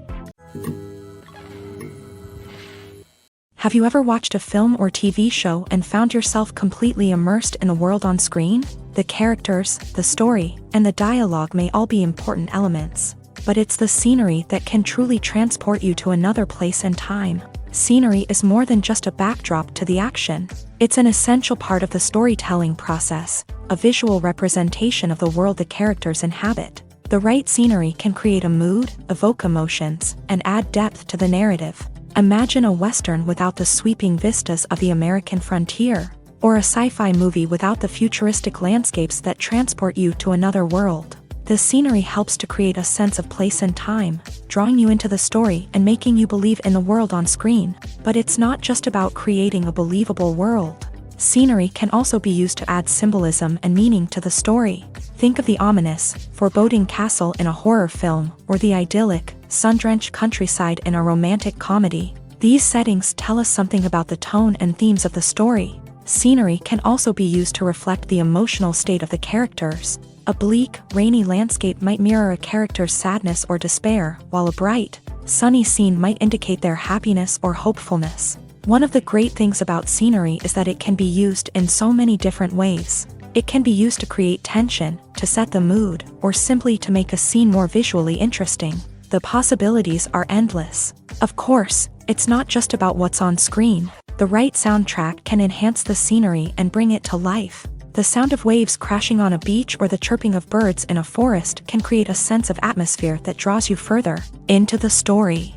Have you ever watched a film or TV show and found yourself completely immersed in the world on screen? The characters, the story, and the dialogue may all be important elements, but it's the scenery that can truly transport you to another place and time. Scenery is more than just a backdrop to the action. It's an essential part of the storytelling process, a visual representation of the world the characters inhabit. The right scenery can create a mood, evoke emotions, and add depth to the narrative. Imagine a Western without the sweeping vistas of the American frontier, or a sci-fi movie without the futuristic landscapes that transport you to another world. The scenery helps to create a sense of place and time, drawing you into the story and making you believe in the world on screen. But it's not just about creating a believable world. Scenery can also be used to add symbolism and meaning to the story. Think of the ominous, foreboding castle in a horror film, or the idyllic, sun-drenched countryside in a romantic comedy. These settings tell us something about the tone and themes of the story. Scenery can also be used to reflect the emotional state of the characters. A bleak, rainy landscape might mirror a character's sadness or despair, while a bright, sunny scene might indicate their happiness or hopefulness. One of the great things about scenery is that it can be used in so many different ways. It can be used to create tension, to set the mood, or simply to make a scene more visually interesting. The possibilities are endless. Of course, it's not just about what's on screen. The right soundtrack can enhance the scenery and bring it to life. The sound of waves crashing on a beach or the chirping of birds in a forest can create a sense of atmosphere that draws you further into the story.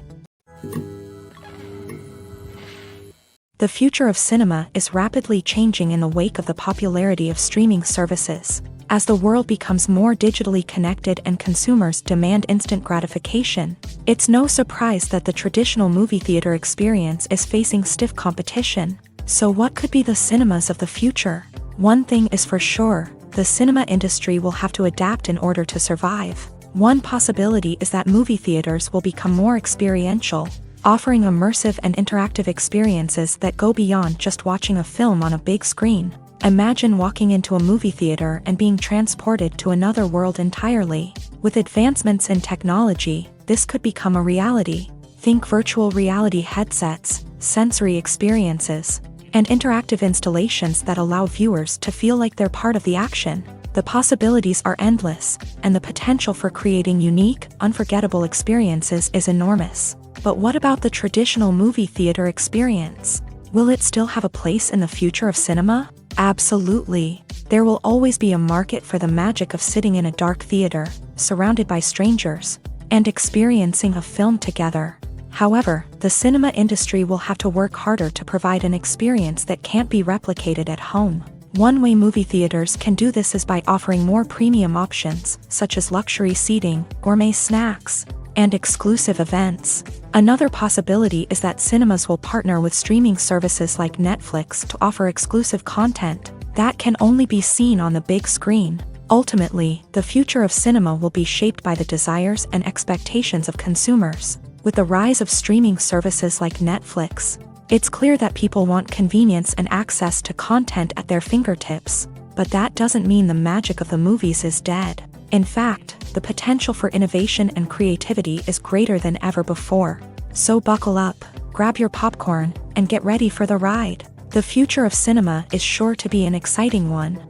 The future of cinema is rapidly changing in the wake of the popularity of streaming services. As the world becomes more digitally connected and consumers demand instant gratification, it's no surprise that the traditional movie theater experience is facing stiff competition. So what could be the cinemas of the future? One thing is for sure, the cinema industry will have to adapt in order to survive. One possibility is that movie theaters will become more experiential, offering immersive and interactive experiences that go beyond just watching a film on a big screen. Imagine walking into a movie theater and being transported to another world entirely. With advancements in technology, this could become a reality. Think virtual reality headsets, sensory experiences, and interactive installations that allow viewers to feel like they're part of the action. The possibilities are endless, and the potential for creating unique, unforgettable experiences is enormous. But what about the traditional movie theater experience? Will it still have a place in the future of cinema? Absolutely. There will always be a market for the magic of sitting in a dark theater, surrounded by strangers, and experiencing a film together. However, the cinema industry will have to work harder to provide an experience that can't be replicated at home. One way movie theaters can do this is by offering more premium options, such as luxury seating, gourmet snacks, and exclusive events. Another possibility is that cinemas will partner with streaming services like Netflix to offer exclusive content that can only be seen on the big screen. Ultimately, the future of cinema will be shaped by the desires and expectations of consumers. With the rise of streaming services like Netflix, it's clear that people want convenience and access to content at their fingertips. But that doesn't mean the magic of the movies is dead. In fact, the potential for innovation and creativity is greater than ever before. So buckle up, grab your popcorn, and get ready for the ride. The future of cinema is sure to be an exciting one.